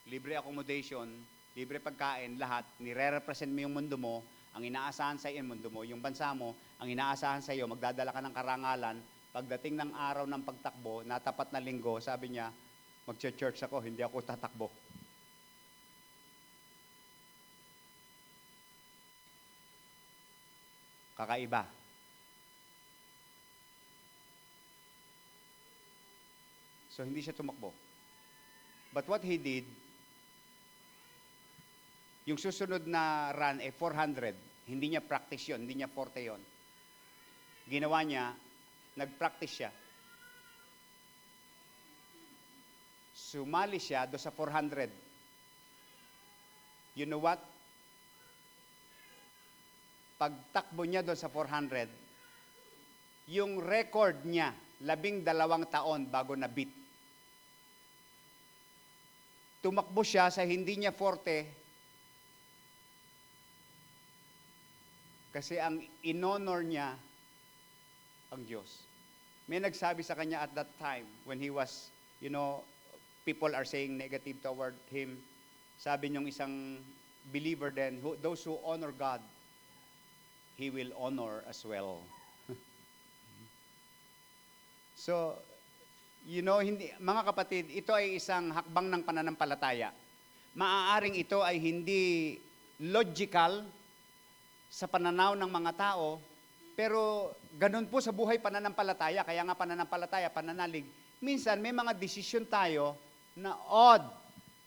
libre accommodation, libre pagkain, lahat, nire-represent mo yung mundo mo, ang inaasahan sa iyo yung mundo mo, yung bansa mo, ang inaasahan sa iyo, magdadala ka ng karangalan, pagdating ng araw ng pagtakbo, natapat na linggo, sabi niya, mag-church ako, hindi ako tatakbo. Kakaiba. So, hindi siya tumakbo. But what he did, yung susunod na run, 400. Hindi niya practice yon, hindi niya forte yon. Ginawa niya, nag-practice siya. Sumali siya do sa 400. You know what? Pagtakbo niya doon sa 400, yung record niya, 12 taon bago na-beat. Tumakbo siya sa hindi niya forte, kasi ang in-honor niya ang Diyos. May nagsabi sa kanya at that time, when he was, people are saying negative toward him, sabi niyong isang believer then, those who honor God, He will honor as well. So, hindi, mga kapatid, ito ay isang hakbang ng pananampalataya. Maaaring ito ay hindi logical sa pananaw ng mga tao, pero ganun po sa buhay pananampalataya, kaya nga pananampalataya, pananalig. Minsan may mga desisyon tayo na odd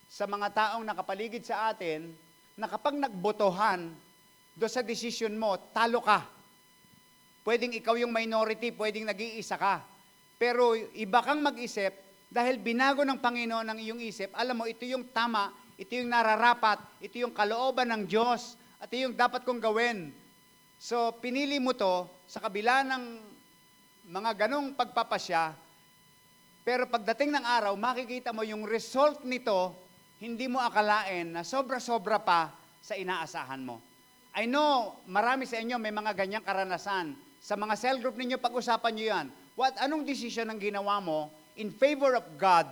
sa mga taong nakapaligid sa atin, na kapag nagbotohan do sa desisyon mo, talo ka. Pwedeng ikaw yung minority, pwedeng nag-iisa ka. Pero iba kang mag-isip dahil binago ng Panginoon ang iyong isip. Alam mo, ito yung tama, ito yung nararapat, ito yung kalooban ng Diyos, at ito yung dapat kong gawin. So, pinili mo to sa kabila ng mga ganong pagpapasya, pero pagdating ng araw, makikita mo yung result nito, hindi mo akalain na sobra-sobra pa sa inaasahan mo. I know, marami sa inyo may mga ganyang karanasan. Sa mga cell group ninyo, pag-usapan nyo yan. Anong decision ang ginawa mo in favor of God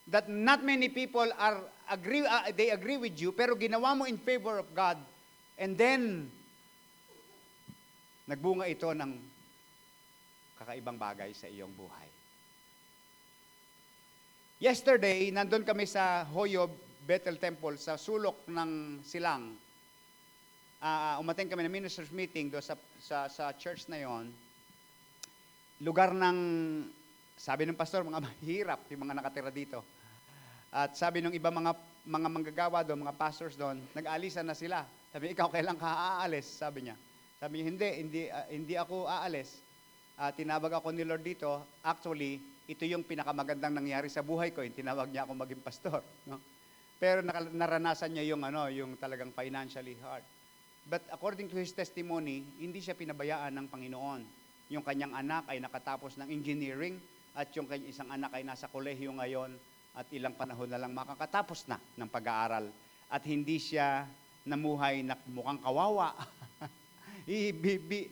that not many people they agree with you, pero ginawa mo in favor of God, and then nagbunga ito ng kakaibang bagay sa iyong buhay. Yesterday, nandun kami sa Hoyo Bethel Temple sa sulok ng Silang. Umating kami na ministers meeting do sa church na yon. Lugar ng, sabi ng pastor, mga mahirap yung mga nakatira dito. At sabi ng iba mga manggagawa doon, mga pastors doon, nag-aalisan na sila. Sabi, ikaw kailan ka aalis? Sabi niya. Sabi niya, hindi ako aalis. Tinawag ako ni Lord dito. Actually, ito yung pinakamagandang nangyari sa buhay ko. Yung tinawag niya ako maging pastor. No? Pero naranasan niya yung talagang financially hard. But according to his testimony, hindi siya pinabayaan ng Panginoon. Yung kanyang anak ay nakatapos ng engineering at yung kanyang isang anak ay nasa kolehiyo ngayon at ilang panahon na lang makakatapos na ng pag-aaral. At hindi siya namuhay na mukhang kawawa.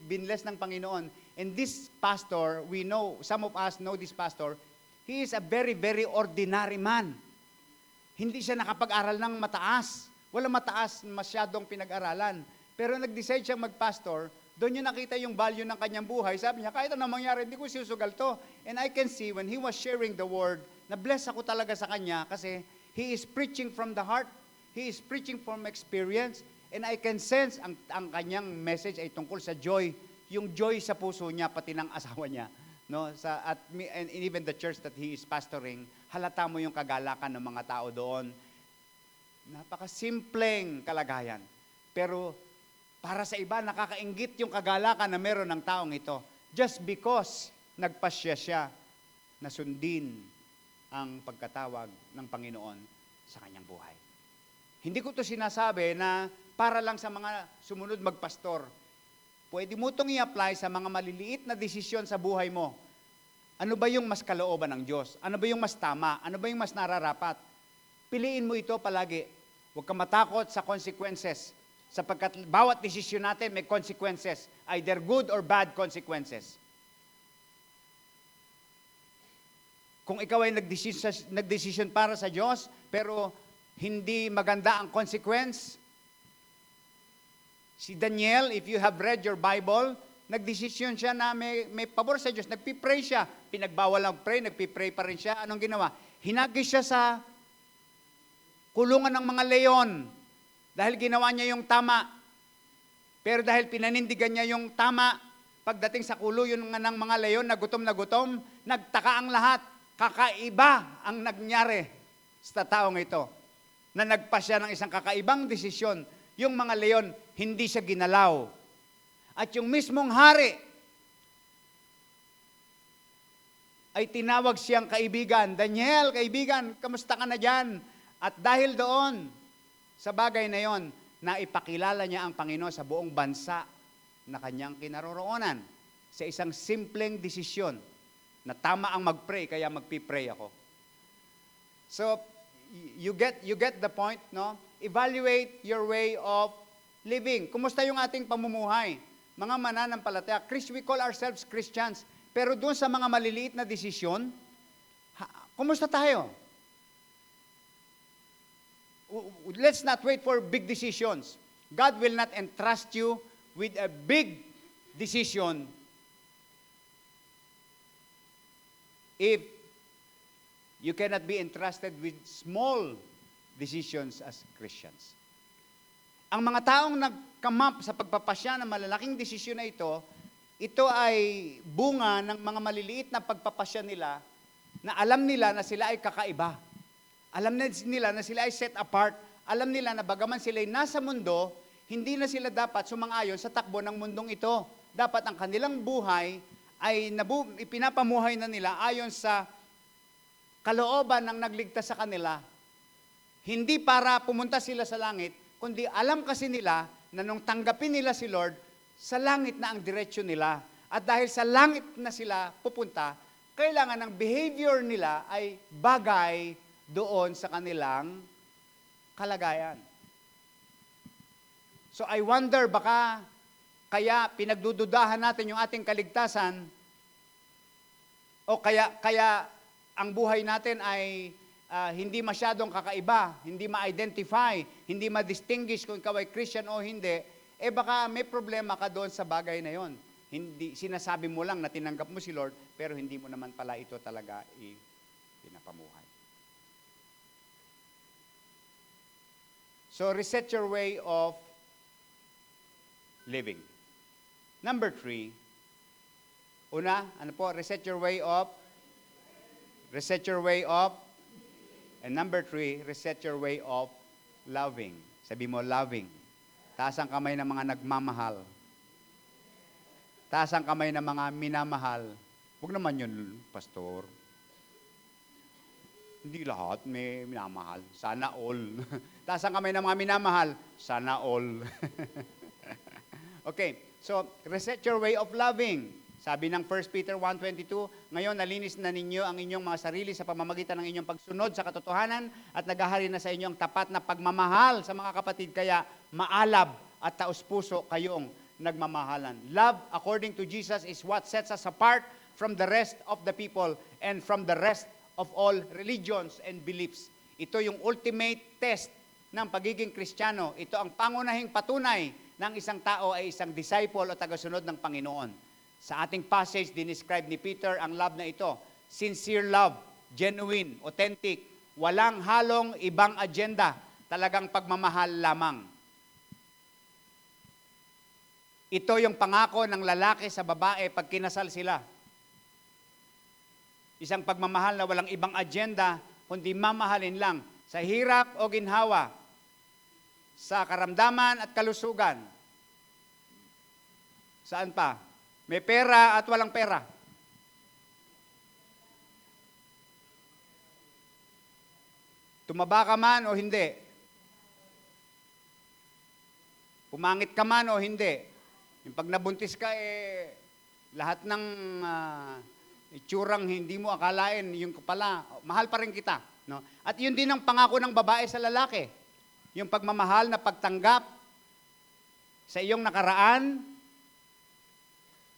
Binless ng Panginoon. And this pastor, we know, some of us know this pastor, he is a very, very ordinary man. Hindi siya nakapag-aral ng mataas. Wala mataas masyadong pinag-aralan. Pero nag-decide siyang mag-pastor, doon niya nakita yung value ng kanyang buhay. Sabi niya, kahit anong mangyari, hindi ko sinusugal to. And I can see when he was sharing the word, na-bless ako talaga sa kanya kasi he is preaching from the heart. He is preaching from experience. And I can sense ang kanyang message ay tungkol sa joy. Yung joy sa puso niya, pati ng asawa niya. No? And even the church that he is pastoring, halata mo yung kagalakan ng mga tao doon. Napakasimpleng kalagayan. Pero para sa iba, nakakainggit yung kagalakan na meron ng taong ito. Just because nagpasya siya na sundin ang pagkatawag ng Panginoon sa kanyang buhay. Hindi ko to sinasabi na para lang sa mga sumunod magpastor. Pwede mo itong i-apply sa mga maliliit na desisyon sa buhay mo. Ano ba yung mas kalooban ng Diyos? Ano ba yung mas tama? Ano ba yung mas nararapat? Piliin mo ito palagi. Huwag kang matakot sa consequences. Sapagkat bawat desisyon natin may consequences. Either good or bad consequences. Kung ikaw ay nagdesisyon para sa Diyos, pero hindi maganda ang consequence, si Daniel, if you have read your Bible, nagdesisyon siya na may pabor sa Diyos. Nagpipray siya. Pinagbawal ang pray, nagpipray pa rin siya. Anong ginawa? Hinagis siya sa kulungan ng mga leon. Dahil ginawa niya yung tama. Pero dahil pinanindigan niya yung tama, pagdating sa kulungan ng mga leon na gutom, nagtaka ang lahat. Kakaiba ang nangyari sa taong ito. Na nagpasya ng isang kakaibang desisyon. Yung mga leon, hindi siya ginalaw. At yung mismong hari ay tinawag siyang kaibigan. Daniel, kaibigan, kamusta ka na dyan? At dahil doon, sa bagay na yon, naipakilala niya ang Panginoon sa buong bansa na kanyang kinaroroonan sa isang simpleng desisyon na tama ang mag-pray, kaya magpipray ako. So, you get the point, no? Evaluate your way of living. Kumusta yung ating pamumuhay? Mga mananampalataya, we call ourselves Christians, pero doon sa mga maliliit na desisyon, kumusta tayo? Let's not wait for big decisions. God will not entrust you with a big decision if you cannot be entrusted with small decisions as Christians. Ang mga taong nagkamap sa pagpapasya ng malalaking desisyon na ito ay bunga ng mga maliliit na pagpapasya nila na alam nila na sila ay kakaiba. Alam na nila na sila ay set apart. Alam nila na bagaman sila ay nasa mundo, hindi na sila dapat sumang-ayon sa takbo ng mundong ito. Dapat ang kanilang buhay ay ipinapamuhay na nila ayon sa kalooban ng nagligtas sa kanila. Hindi para pumunta sila sa langit, kundi alam kasi nila na nung tanggapin nila si Lord, sa langit na ang diretsyon nila. At dahil sa langit na sila pupunta, kailangan ng behavior nila ay bagay doon sa kanilang kalagayan. So I wonder, baka kaya pinagdududahan natin yung ating kaligtasan o kaya ang buhay natin ay hindi masyadong kakaiba, hindi ma-identify, hindi ma-distinguish kung ikaw ay Christian o hindi, baka may problema ka doon sa bagay na yon. Hindi, sinasabi mo lang na tinanggap mo si Lord, pero hindi mo naman pala ito talaga pinapamuhay. So, reset your way of living. Number 3, una, ano po? Reset your way of, and number 3, reset your way of loving. Sabi mo, loving. Taas ang kamay ng mga nagmamahal. Taas ang kamay ng mga minamahal. Huwag naman yun, pastor. Hindi lahat may minamahal. Sana all. Taas ang kamay ng mga minamahal. Sana all. Okay, so reset your way of loving. Sabi ng 1 Peter 1:22, ngayon nalinis na ninyo ang inyong mga sarili sa pamamagitan ng inyong pagsunod sa katotohanan at naghahari na sa inyo ang tapat na pagmamahal sa mga kapatid, kaya maalab at taus-puso kayong nagmamahalan. Love according to Jesus is what sets us apart from the rest of the people and from the rest of all religions and beliefs. Ito yung ultimate test ng pagiging Kristiyano. Ito ang pangunahing patunay ng isang tao ay isang disciple o tagasunod ng Panginoon. Sa ating passage, dinescribe ni Peter ang love na ito. Sincere love, genuine, authentic, walang halong ibang agenda, talagang pagmamahal lamang. Ito yung pangako ng lalaki sa babae pag kinasal sila. Isang pagmamahal na walang ibang agenda, kundi mamahalin lang sa hirap o ginhawa, sa karamdaman at kalusugan. Saan pa? May pera at walang pera. Tumaba ka man o hindi. Pumangit ka man o hindi. Yung pag nabuntis ka, lahat ng itsurang hindi mo akalain, yung pala, mahal pa rin kita. No? At yun din ang pangako ng babae sa lalaki. Yung pagmamahal na pagtanggap sa iyong nakaraan,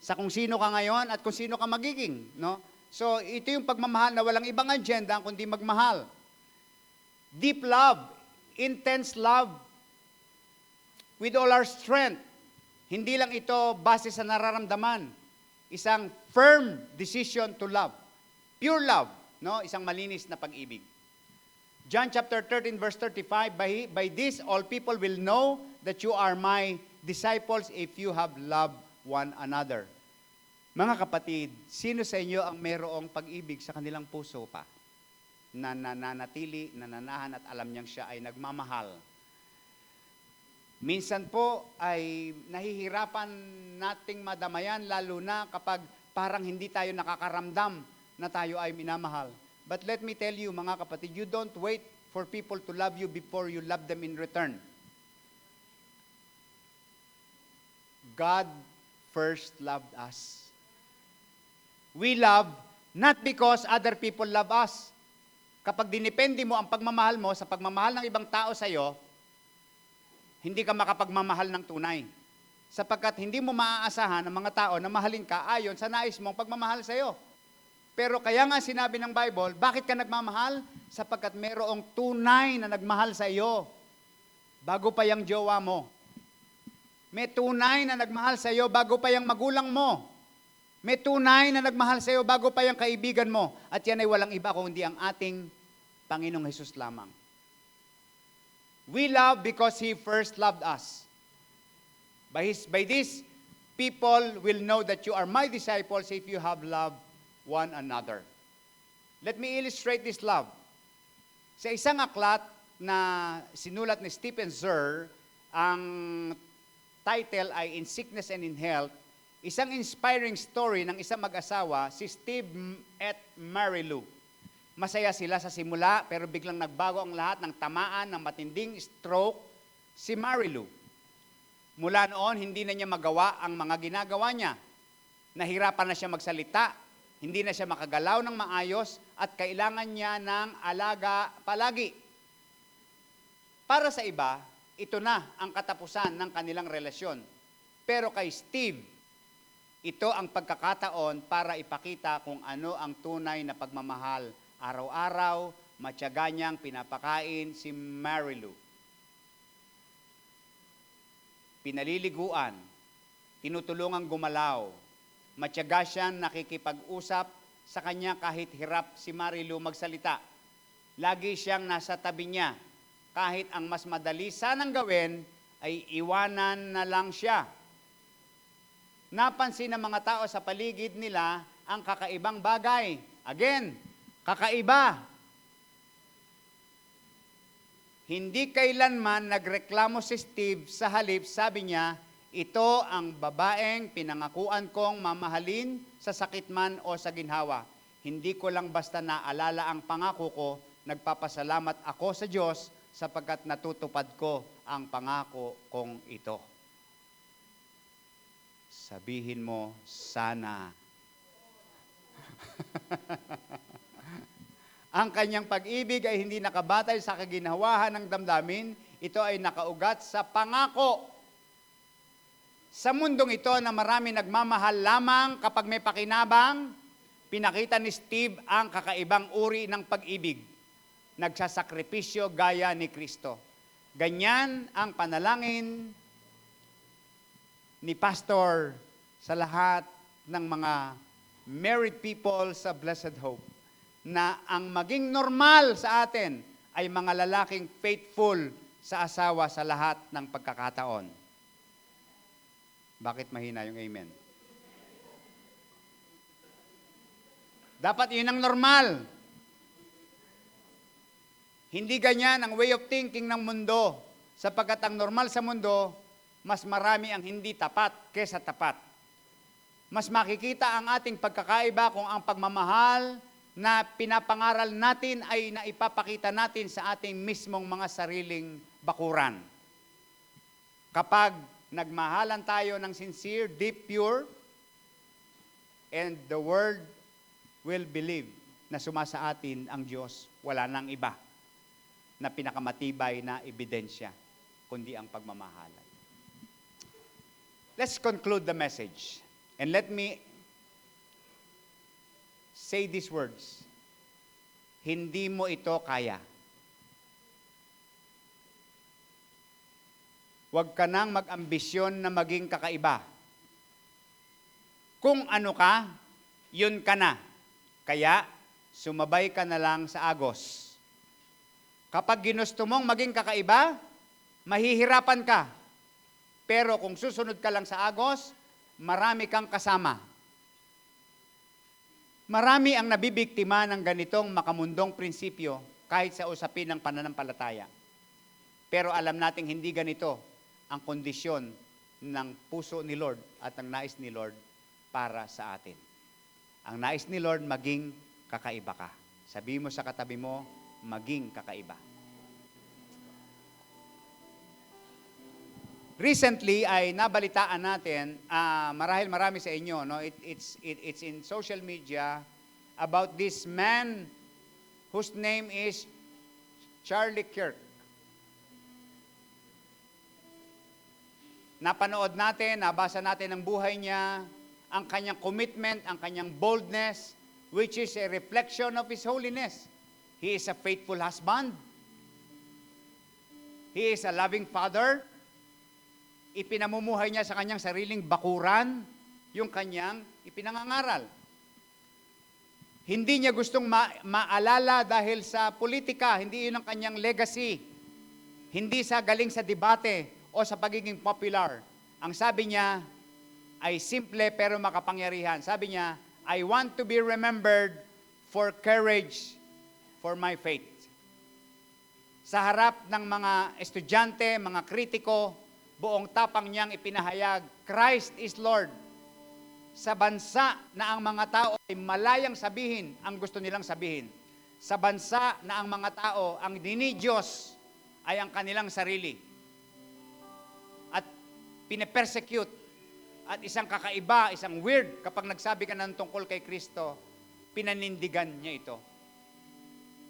sa kung sino ka ngayon at kung sino ka magiging. No? So, ito yung pagmamahal na walang ibang agenda kundi magmahal. Deep love, intense love, with all our strength. Hindi lang ito base sa nararamdaman. Isang firm decision to love. Pure love, no? Isang malinis na pag-ibig. John chapter 13 verse 35, by this all people will know that you are my disciples if you have loved one another. Mga kapatid, sino sa inyo ang mayroong pag-ibig sa kanilang puso pa? Na nananatili, nananahan at alam niyang siya ay nagmamahal. Minsan po ay nahihirapan nating madamayan, lalo na kapag parang hindi tayo nakakaramdam na tayo ay minamahal. But let me tell you, mga kapatid, you don't wait for people to love you before you love them in return. God first loved us. We love not because other people love us. Kapag dinepende mo ang pagmamahal mo sa pagmamahal ng ibang tao sa iyo, hindi ka makapagmamahal ng tunay. Sapagkat hindi mo maaasahan ng mga tao na mahalin ka ayon sa nais mong pagmamahal sa iyo. Pero kaya nga sinabi ng Bible, bakit ka nagmamahal? Sapagkat mayroong tunay na nagmahal sa iyo bago pa yung jowa mo. May tunay na nagmahal sa iyo bago pa yung magulang mo. May tunay na nagmahal sa iyo bago pa yung kaibigan mo. At yan ay walang iba kundi ang ating Panginoong Hesus lamang. We love because He first loved us. By this, people will know that you are my disciples if you have loved one another. Let me illustrate this love. Sa isang aklat na sinulat ni Stephen Zer, ang title ay In Sickness and in Health, isang inspiring story ng isang mag-asawa, si Steve at Mary Lou. Masaya sila sa simula, pero biglang nagbago ang lahat ng tamaan ng matinding stroke si Mary Lou. Mula noon, hindi na niya magawa ang mga ginagawa niya. Nahirapan na siya magsalita, hindi na siya makagalaw ng maayos, at kailangan niya ng alaga palagi. Para sa iba, ito na ang katapusan ng kanilang relasyon. Pero kay Steve, ito ang pagkakataon para ipakita kung ano ang tunay na pagmamahal. Araw-araw, matyaga niyang pinapakain si Mary Lou. Pinaliliguan, tinutulungang gumalaw, matyaga siyang nakikipag-usap sa kanya kahit hirap si Mary Lou magsalita. Lagi siyang nasa tabi niya. Kahit ang mas madali sanang gawin ay iwanan na lang siya. Napansin ng mga tao sa paligid nila ang kakaibang bagay. Again, kakaiba. Hindi kailanman nagreklamo si Steve, sa halip sabi niya, ito ang babaeng pinangakuan kong mamahalin sa sakit man o sa ginhawa. Hindi ko lang basta naalala ang pangako ko, nagpapasalamat ako sa Diyos sapagkat natutupad ko ang pangako kong ito. Sabihin mo, sana. Ang kanyang pag-ibig ay hindi nakabatay sa kaginhawahan ng damdamin, ito ay nakaugat sa pangako. Sa mundong ito na marami nagmamahal lamang kapag may pakinabang, pinakita ni Steve ang kakaibang uri ng pag-ibig. Nagsasakripisyo gaya ni Kristo. Ganyan ang panalangin ni Pastor sa lahat ng mga married people sa Blessed Hope, na ang maging normal sa atin ay mga lalaking faithful sa asawa sa lahat ng pagkakataon. Bakit mahina yung amen? Dapat yun ang normal. Hindi ganyan ang way of thinking ng mundo, sapagkat ang normal sa mundo, mas marami ang hindi tapat kesa tapat. Mas makikita ang ating pagkakaiba kung ang pagmamahal na pinapangaral natin ay naipapakita natin sa ating mismong mga sariling bakuran. Kapag nagmahalan tayo ng sincere, deep, pure, and the world will believe na sumasa atin ang Diyos, wala nang iba na pinakamatibay na ebidensya, kundi ang pagmamahalan. Let's conclude the message. And let me say these words. Hindi mo ito kaya. Huwag ka nang mag-ambisyon na maging kakaiba. Kung ano ka, yun ka na. Kaya, sumabay ka na lang sa agos. Kapag ginusto mong maging kakaiba, mahihirapan ka. Pero kung susunod ka lang sa agos, marami kang kasama. Marami ang nabibiktima ng ganitong makamundong prinsipyo kahit sa usapin ng pananampalataya. Pero alam nating hindi ganito ang kondisyon ng puso ni Lord at ang nais ni Lord para sa atin. Ang nais ni Lord, maging kakaiba ka. Sabi mo sa katabi mo, maging kakaiba. Recently ay nabalitaan natin, marahil marami sa inyo, no? It's in social media about this man whose name is Charlie Kirk. Napanood natin, nabasa natin ang buhay niya, ang kanyang commitment, ang kanyang boldness, which is a reflection of His holiness. He is a faithful husband. He is a loving father. Ipinamumuhay niya sa kanyang sariling bakuran yung kanyang ipinangangaral. Hindi niya gustong maalala dahil sa politika, hindi yun ang kanyang legacy. Hindi sa galing sa debate o sa pagiging popular. Ang sabi niya ay simple pero makapangyarihan. Sabi niya, I want to be remembered for courage for my faith. Sa harap ng mga estudyante, mga kritiko, buong tapang niyang ipinahayag, Christ is Lord. Sa bansa na ang mga tao ay malayang sabihin ang gusto nilang sabihin. Sa bansa na ang mga tao, ang dinidiyos ay ang kanilang sarili. At pine-persecute. At isang kakaiba, isang weird, kapag nagsabi ka ng tungkol kay Kristo, pinanindigan niya ito.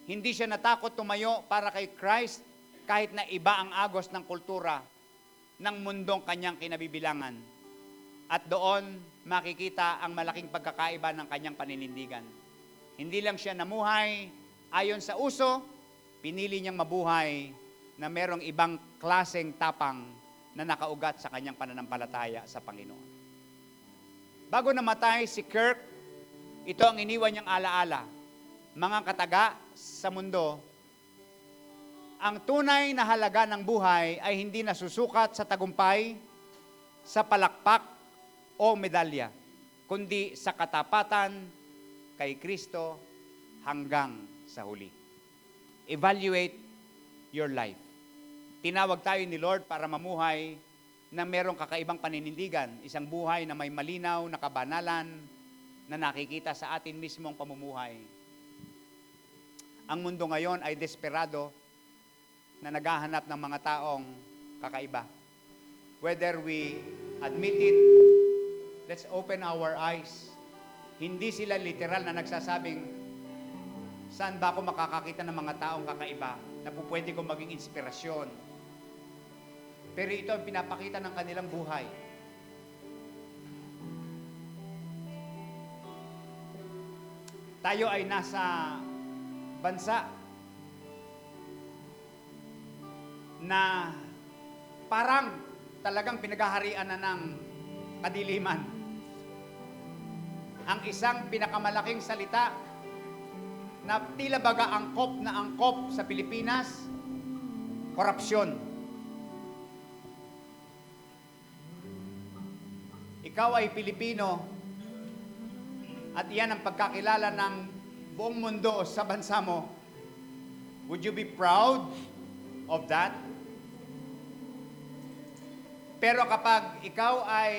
Hindi siya natakot tumayo para kay Christ kahit na iba ang agos ng kultura ng mundong kanyang kinabibilangan. At doon makikita ang malaking pagkakaiba ng kanyang paninindigan. Hindi lang siya namuhay ayon sa uso, pinili niyang mabuhay na merong ibang klaseng tapang na nakaugat sa kanyang pananampalataya sa Panginoon. Bago namatay si Kirk, ito ang iniwan niyang alaala. Mga kataga sa mundo, ang tunay na halaga ng buhay ay hindi nasusukat sa tagumpay, sa palakpak o medalya, kundi sa katapatan kay Kristo hanggang sa huli. Evaluate your life. Tinawag tayo ni Lord para mamuhay na merong kakaibang paninindigan, isang buhay na may malinaw na kabanalan na nakikita sa atin mismong pamumuhay. Ang mundo ngayon ay desperado na naghahanap ng mga taong kakaiba. Whether we admit it, let's open our eyes. Hindi sila literal na nagsasabing, saan ba ako makakakita ng mga taong kakaiba na pwede kong maging inspirasyon? Pero ito ang pinapakita ng kanilang buhay. Tayo ay nasa bansa na parang talagang pinaghaharian na ng kadiliman. Ang isang pinakamalaking salita na tila baga angkop sa Pilipinas, korupsyon. Ikaw ay Pilipino at iyan ang pagkakilala ng buong mundo sa bansa mo. Would you be proud of that? Pero kapag ikaw ay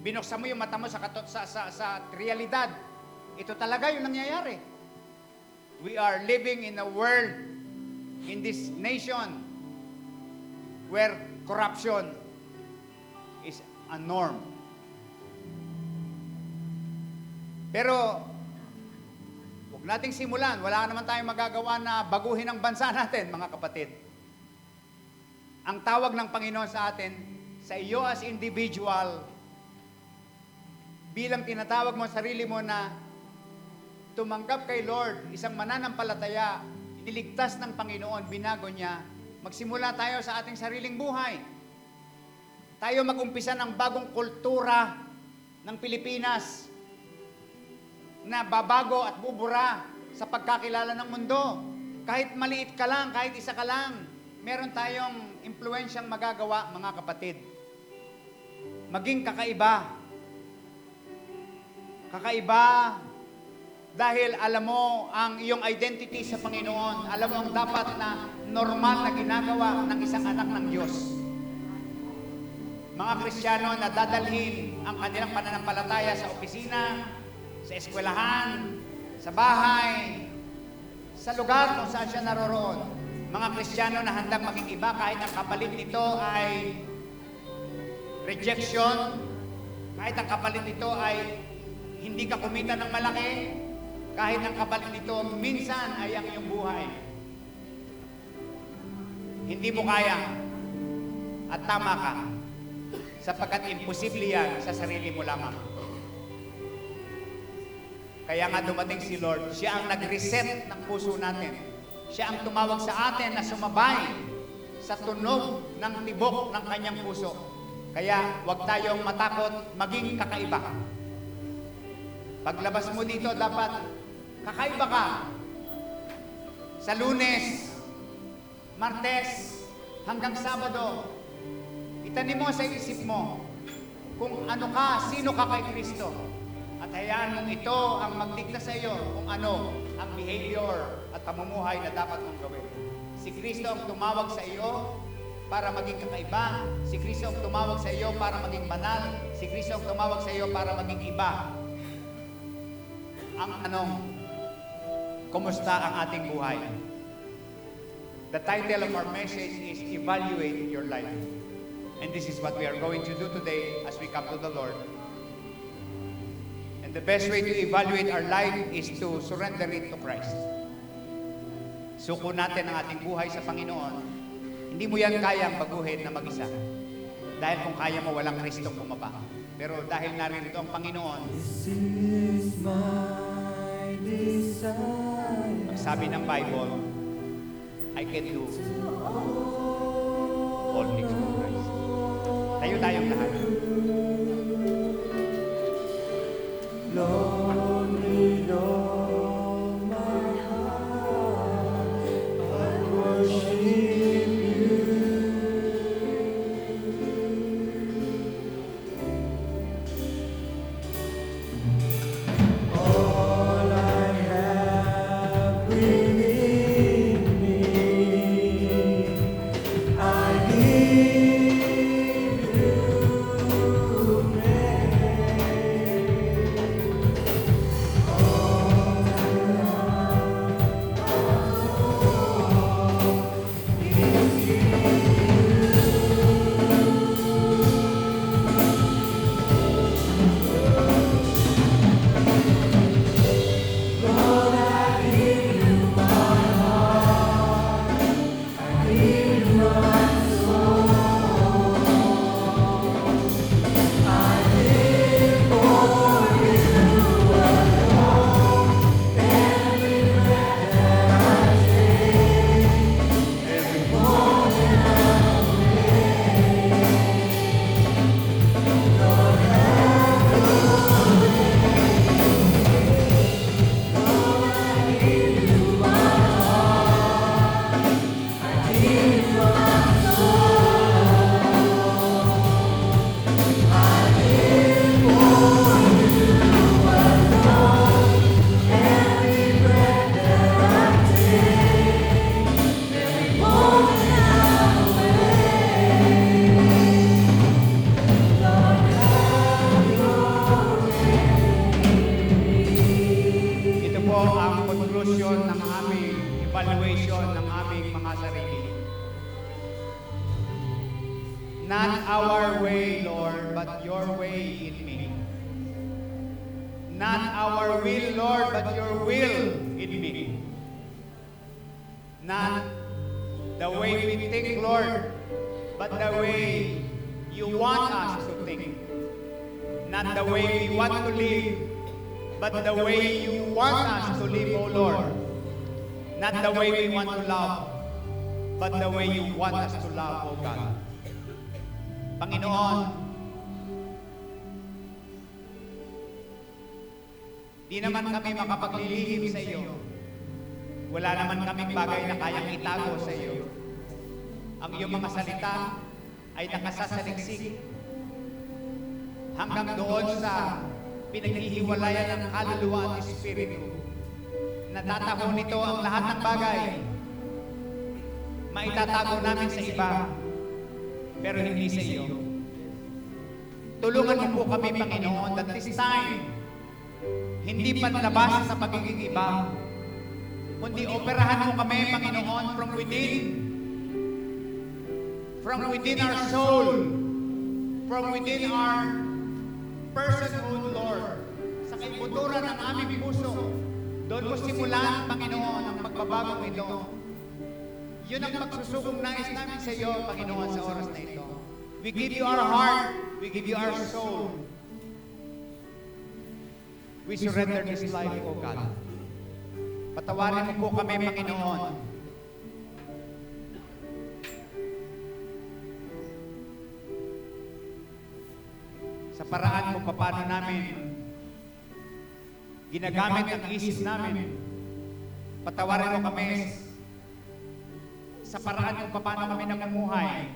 binuksan mo yung mata mo sa realidad, ito talaga yung nangyayari. We are living in a world, in this nation, where corruption is a norm. Pero, huwag nating simulan. Wala naman tayong magagawa na baguhin ang bansa natin, mga kapatid. Ang tawag ng Panginoon sa atin, sa iyo as individual, bilang tinatawag mo sarili mo na tumanggap kay Lord, isang mananampalataya, iniligtas ng Panginoon, binago niya, magsimula tayo sa ating sariling buhay. Tayo mag-umpisa ng bagong kultura ng Pilipinas na babago at bubura sa pagkakilala ng mundo. Kahit maliit ka lang, kahit isa ka lang, meron tayong impluensyang magagawa, mga kapatid. Maging kakaiba. Kakaiba dahil alam mo ang iyong identity sa Panginoon. Alam mo ang dapat na normal na ginagawa ng isang anak ng Diyos. Mga Kristiyano na dadalhin ang kanilang pananampalataya sa opisina, sa eskwelahan, sa bahay, sa lugar kung saan siya naroroon. Mga Kristiyano na handang maging iba kahit ang kapalit nito ay rejection, kahit ang kapalit nito ay hindi ka kumita ng malaki, kahit ang kapalit nito minsan ay ang iyong buhay. Hindi mo kaya at tama ka sapagkat imposible yan sa sarili mo lamang. Kaya nga dumating si Lord, siya ang nag-reset ng puso natin. Siya ang tumawag sa atin na sumabay sa tunog ng tibok ng kanyang puso. Kaya huwag tayong matakot maging kakaiba. Paglabas mo dito, dapat kakaiba ka. Sa Lunes, Martes, hanggang Sabado, itanim mo sa isip mo kung ano ka, sino ka kay Kristo. At hayaan mong ito ang magdikta sa iyo kung ano ang behavior at pamumuhay na dapat mong gawin. Si Kristo ang tumawag sa iyo para maging kakaiba. Si Kristo ang tumawag sa iyo para maging banal. Si Kristo ang tumawag sa iyo para maging iba. Ang tanong, kumusta ang ating buhay? The title of our message is Evaluate Your Life. And this is what we are going to do today as we come to the Lord. And the best way to evaluate our life is to surrender it to Christ. Suko natin ang ating buhay sa Panginoon. Hindi mo yan kayang baguhin na mag-isa. Dahil kung kaya mo, walang Kristong bumaba. Pero dahil naririto ang Panginoon, This is my desire. ang sabi ng Bible, I can do all things through Christ. Tayo tayong lahat. Lord, with all my heart, I worship you. All I have within me, I give you Ito po ang conclusion ng aming evaluation ng aming mga sarili. Not our way, Lord, but your way in me. Not our will, Lord, but your will in me. Not the way we think, Lord, but the way you want us to think. Not the way we want to live, but the way you want us to live, O Lord. Not the way we want to love, but the way you want us to love, O God. Panginoon, di naman kami makapaglilihim sa iyo. Wala naman kaming bagay na kayang itago sa iyo. Ang iyong mga salita ay nakasasaliksik hanggang doon sa pinaghihiwalayan ng kaluluwa at espiritu. Natataho nito ang lahat ng bagay. Maitatago namin sa iba, pero hindi sa iyo. Tulungan mo po kami, Panginoon, that this time, hindi panlabas sa pagiging iba, kundi operahan mo kami, Panginoon, from within our soul, from within our personhood, Lord, sa kaibuturan ng aming puso. Doon mo simulan, Panginoon, ang pagbabagong ito. Yun ang pagsusukong nais namin sa iyo, Panginoon, sa oras na ito. We give you our heart. We give you our soul. We surrender this life, O God. Patawarin mo po kami, Panginoon. Sa paraan kung paano namin ginagamit ang isip namin. Patawarin mo kami sa paraan kung paano kami namumuhay.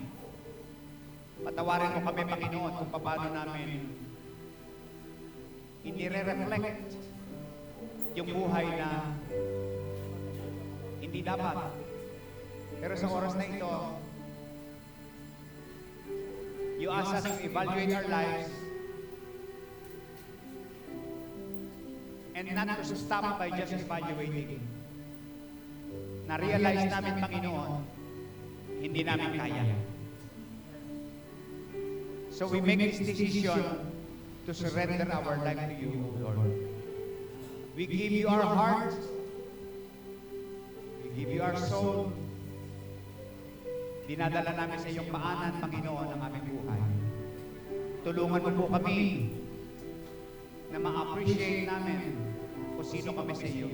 Patawarin mo kami, Panginoon, kung paano namin inire-reflect yung buhay na hindi dapat. Pero sa oras na ito, you ask us to evaluate our lives and not to stop by just evaluating. Na-realize namin, Panginoon, hindi namin kaya. So we make this decision to surrender our life to you, O Lord. We give you our heart. We give you our soul. Dinadala namin sa iyong paanan, Panginoon, ang aming buhay. Tulungan mo po kami na ma-appreciate namin kung sino kami sa iyo.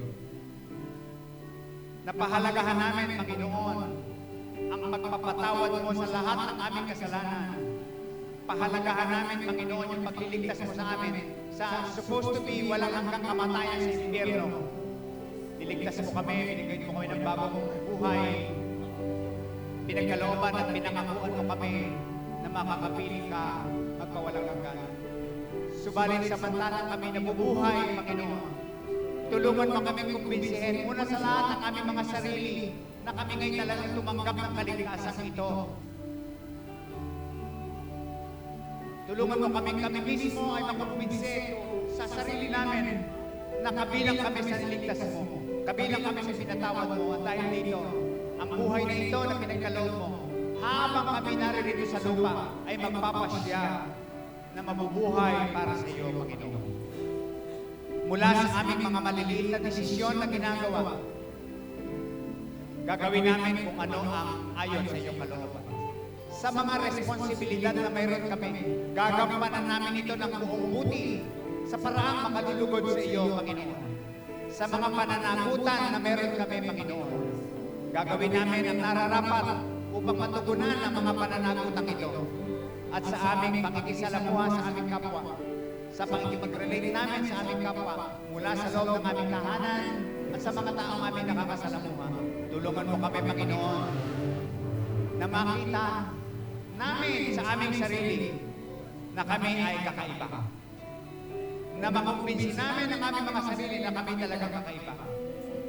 Napahalagahan namin, Panginoon, ang pagpapatawad mo sa lahat ng aming kasalanan. Pahalagahan namin, Panginoon, yung pagliligtas mo sa amin sa supposed to be walang hanggang kamatayan sa impyerno. Niligtas mo kami, binigay mo kami ng bagong buhay. Pinagkalooban at pinangakuan mo kami na makakapiling ka magpawalang hanggan. Subalit samantalang kami nabubuhay, Panginoon, tulungan mo kami kumbinsihin muna sa lahat ng aming mga sarili na kami ngayon talagang tumanggap ng kaligtasan ito. Tulungan mo kami mismo ay makumbinsi sa sarili namin na kabilang kami sa niligtas mo. Kabilang kami sa pinatawad mo. At dahil dito, ang buhay na ito na pinagkaloob mo, habang kami naririto sa lupa, ay magpapasya na mabubuhay para sa iyo, Panginoon. Mula sa aming mga maliliit na desisyon na ginagawa, gagawin namin kung ano ang ayon sa iyong kalooban. Sa mga responsibilidad na mayroon kami, gagampanan namin ito ng buong buti sa paraang makalulugod sa iyo, Panginoon. Sa mga pananagutan na meron kami, Panginoon, gagawin namin ang nararapat upang matugunan ang mga pananagutan ito. At sa aming pakikisalamuha sa aming kapwa, sa pakikipag-relate namin sa aming kapwa, mula sa loob ng aming tahanan at sa mga taong aming nakakasalamuha, tulungan mo kami, Panginoon, na makita namin sa aming sarili na kami ay kakaiba. Na makumbinsi namin ang aming mga sarili na kami talagang kakaiba.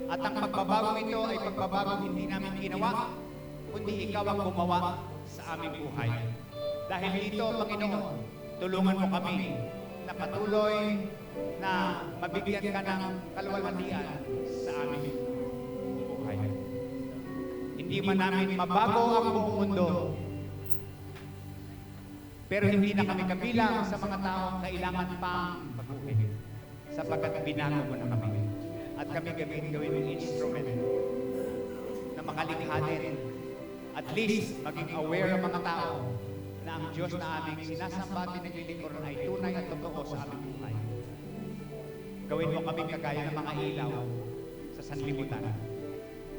At ang pagbabago ito ay pagbabago hindi namin ginawa, kundi ikaw ang gumawa sa aming buhay. Dahil dito, Panginoon, tulungan mo kami na patuloy na mabigyan ka ng kaluwalhatian sa aming buhay. Hindi man namin mabago ang buong mundo, pero hindi na kami kabilang sa mga taong kailangan pang mabuhay, sapagkat binago mo na kami. At kami gawin ng instrument na makalikha din. At least, maging aware ang mga tao na ang Diyos na aming sinasamba at pinaglilingkuran ay tunay at totoo sa aming buhay. Gawin mo kami kagaya ng mga ilaw sa sanlibutan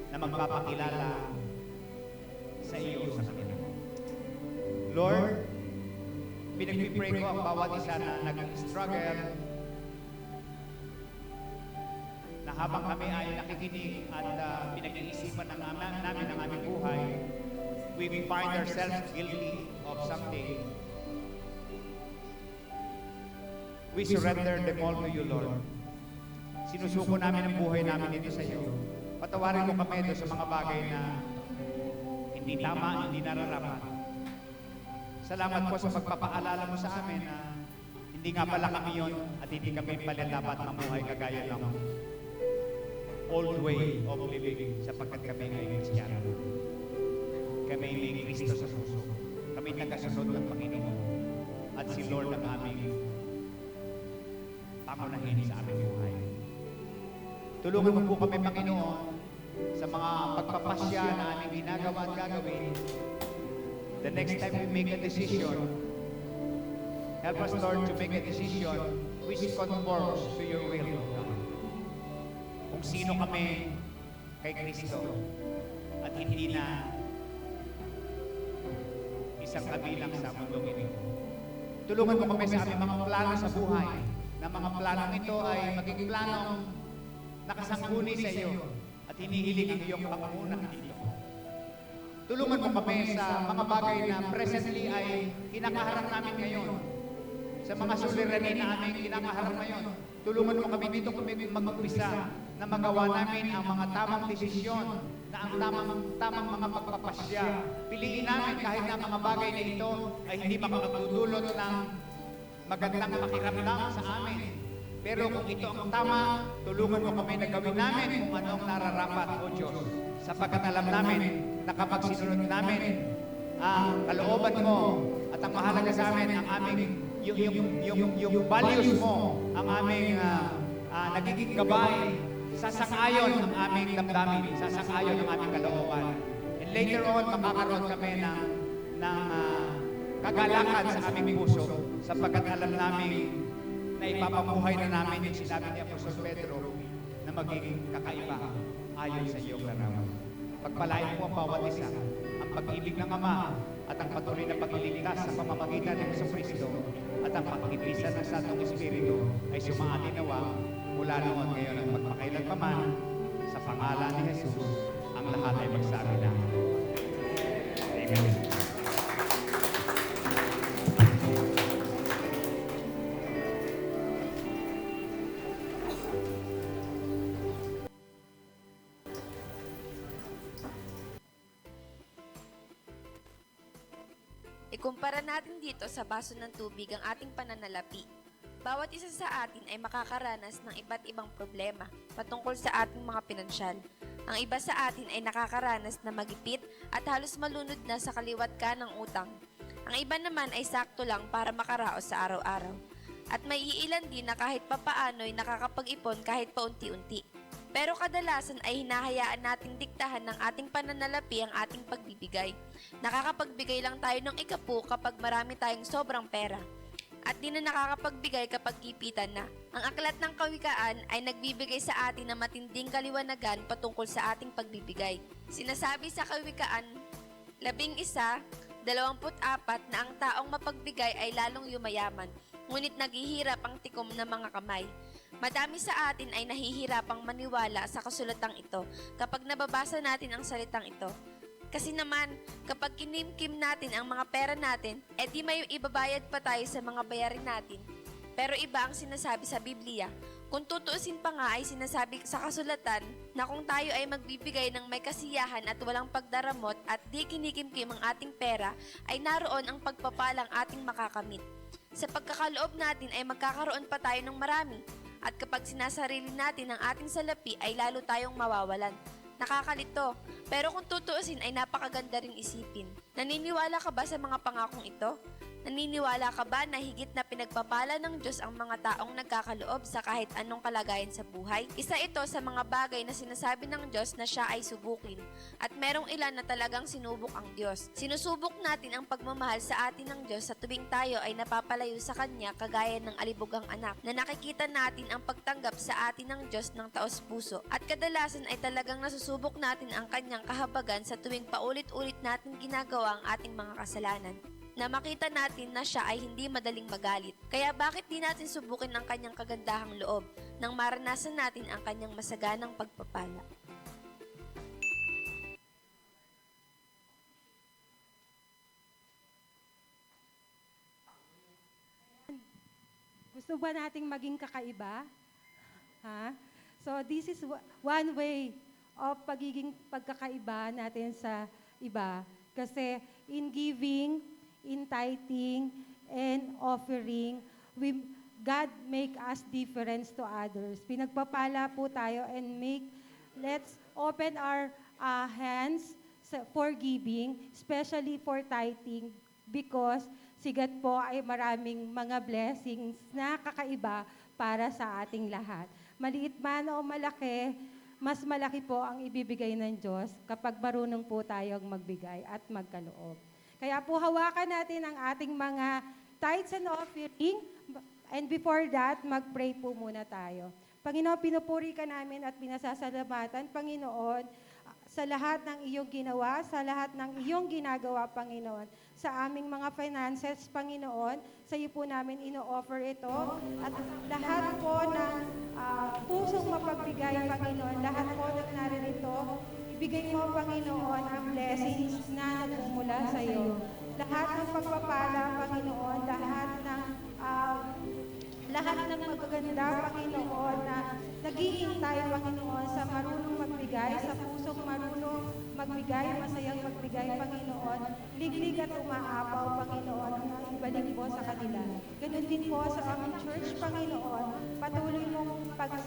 na magpapakilala sa iyo sa kanila. Lord, pinagpipray ko ang bawat isa na nag-struggle na habang kami ay nakikinig at pinag-iisipan namin ang aming buhay, we find ourselves guilty of something. We surrender them all to you, Lord. Sinusuko namin ang buhay namin dito sa iyo. Patawarin mo kami doon sa mga bagay na hindi tama, hindi nararapat. Salamat po sa pagpapaalala mo sa amin na hindi nga pala kami yun at hindi kami pala dapat mamuhay kagaya ng old way of living sapagkat kami ay Kristiyano. Kami may Kristo sa puso. Kami nagasunod ng Panginoon at si Lord ang aming pangunahin sa aming buhay. Tulungan mo po kami, Panginoon, sa mga pagpapasya na aming ginagawa at gagawin. The next time we make a decision, help us, Lord, to make a decision which conforms to your will, God. Kung sino kami kay Kristo at hindi na isang kabilang sa mundong ito. Tulungan mo kami sa aming mga plano sa buhay, na mga planong ito ay maging planong nakasangguni sa iyo at hinihiling ang iyong pangunguna dito. Tulungan mo kami sa mga bagay na presently ay kinakaharap namin ngayon. Sa mga suliranin na aming kinakaharap ngayon. Tulungan mo kami dito kami mag-umpisa na magawa namin ang mga tamang desisyon na na ang tamang mga pagpapasya. Piliin namin kahit na mga bagay na ito ay hindi makapagdudulot ng magandang pakiramdam sa amin. Pero kung ito ang tama, tulungan mo kami na gawin namin kung anong nararapat, O Diyos. Sapagkat alam namin na kapag sinunod namin ang kalooban mo at ang mahalaga sa amin, ang aming yung values mo, ang aming nagiging gabay, sasang-ayon ang aming damdamin, sasang-ayon ang aming kalooban. And later on, makakaroon kami ng kagalakan sa aming puso sapagkat alam namin na ipapamuhay na namin yung sinabi ni Apostol Pedro na magiging kakaiba ayon sa iyong larawan. Pagpalain mo ang bawat isa, ang pag-ibig ng Ama at ang patuloy na pagliligtas sa pamamagitan ng Jesucristo at ang pagkikisan ng Santong Espiritu ay sumaatin nawa mula noon ngayon at magpakailan pa man sa pangalan ni Jesus ang lahat ay magsabi na Amen. Ikumpara natin dito sa baso ng tubig ang ating pananalapi. Bawat isa sa atin ay makakaranas ng iba't ibang problema patungkol sa ating mga pinansyal. Ang iba sa atin ay nakakaranas na magipit at halos malunod na sa kaliwat ka ng utang. Ang iba naman ay sakto lang para makaraos sa araw-araw. At may iilan din na kahit papaano'y nakakapag-ipon kahit paunti-unti. Pero kadalasan ay hinahayaan nating diktahan ng ating pananalapi ang ating pagbibigay. Nakakapagbigay lang tayo ng ikapu kapag marami tayong sobrang pera. At di na nakakapagbigay kapag gipitan na. Ang aklat ng kawikaan ay nagbibigay sa atin ng matinding kaliwanagan patungkol sa ating pagbibigay. Sinasabi sa kawikaan 11:24 na ang taong mapagbigay ay lalong yumayaman, ngunit naghihirap ang tikom ng mga kamay. Madami sa atin ay nahihirapang maniwala sa kasulatang ito kapag nababasa natin ang salitang ito. Kasi naman, kapag kinimkim natin ang mga pera natin, edi may ibabayad pa tayo sa mga bayarin natin. Pero iba ang sinasabi sa Biblia. Kung tutuusin pa nga ay sinasabi sa kasulatan na kung tayo ay magbibigay ng may kasiyahan at walang pagdaramot at di kinikimkim ang ating pera, ay naroon ang pagpapalang ating makakamit. Sa pagkakaloob natin ay magkakaroon pa tayo ng marami. At kapag sinasarili natin ang ating salapi ay lalo tayong mawawalan. Nakakalito, pero kung tutuusin ay napakaganda ring isipin. Naniniwala ka ba sa mga pangakong ito? Naniniwala ka ba na higit na pinagpapala ng Diyos ang mga taong nagkakaloob sa kahit anong kalagayan sa buhay? Isa ito sa mga bagay na sinasabi ng Diyos na siya ay subukin. At merong ilan na talagang sinubok ang Diyos. Sinusubok natin ang pagmamahal sa atin ng Diyos sa tuwing tayo ay napapalayo sa Kanya kagaya ng alibugang anak, na nakikita natin ang pagtanggap sa atin ng Diyos ng taos puso. At kadalasan ay talagang nasusubok natin ang Kanyang kahabagan sa tuwing paulit-ulit natin ginagawa ang ating mga kasalanan, na makita natin na siya ay hindi madaling magalit. Kaya bakit di natin subukin ang kanyang kagandahang loob nang maranasan natin ang kanyang masaganang pagpapala? Gusto ba nating maging kakaiba? Ha? So this is one way of pagiging pagkakaiba natin sa iba. Kasi in giving, in tithing, and offering, God make us difference to others. Pinagpapala po tayo and let's open our hands for giving, especially for tithing, because sigat po ay maraming mga blessings na kakaiba para sa ating lahat. Maliit man o malaki, mas malaki po ang ibibigay ng Diyos kapag marunong po tayong magbigay at magkaloob. Kaya po hawakan natin ang ating mga tithes and offering. And before that, mag-pray po muna tayo. Panginoon, pinupuri ka namin at pinasasalamatan, Panginoon, sa lahat ng iyong ginawa, sa lahat ng iyong ginagawa, Panginoon. Sa aming mga finances, Panginoon, sa iyo po namin ino-offer ito. At lahat po ng pusong mapagbigay, Panginoon, lahat po ng naririto, ibigay mo, Panginoon, ang blessings na nagmumula sa iyo. Lahat ng pagpapala, Panginoon, lahat ng magaganda, Panginoon, na naghihintay, Panginoon, sa marunong magbigay, sa pusong marunong magbigay, masayang magbigay, Panginoon. Liglig at umaapaw, Panginoon, ang ibalik po sa kanila. Ganun din po sa aming church, Panginoon. Patuloy mong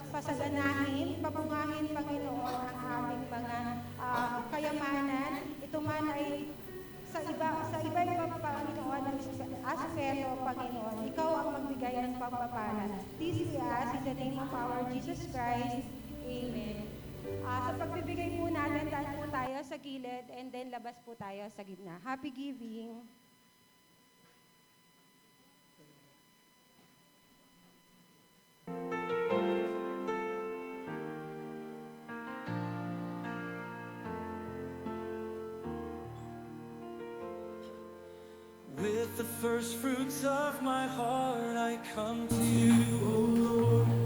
pasaganahin, papungahin, Panginoon, ang aming mga kayamanan. Ito man ay sa iba-ibang Panginoon ang aspeto, Panginoon. Ikaw ang magbigay ng pagpapala. This we ask in the name of our Jesus Christ. Amen. Sa pagbibigay po natin, daan po tayo sa gilid and then labas po tayo sa gitna. Happy giving! With the first fruits of my heart, I come to you, O Lord.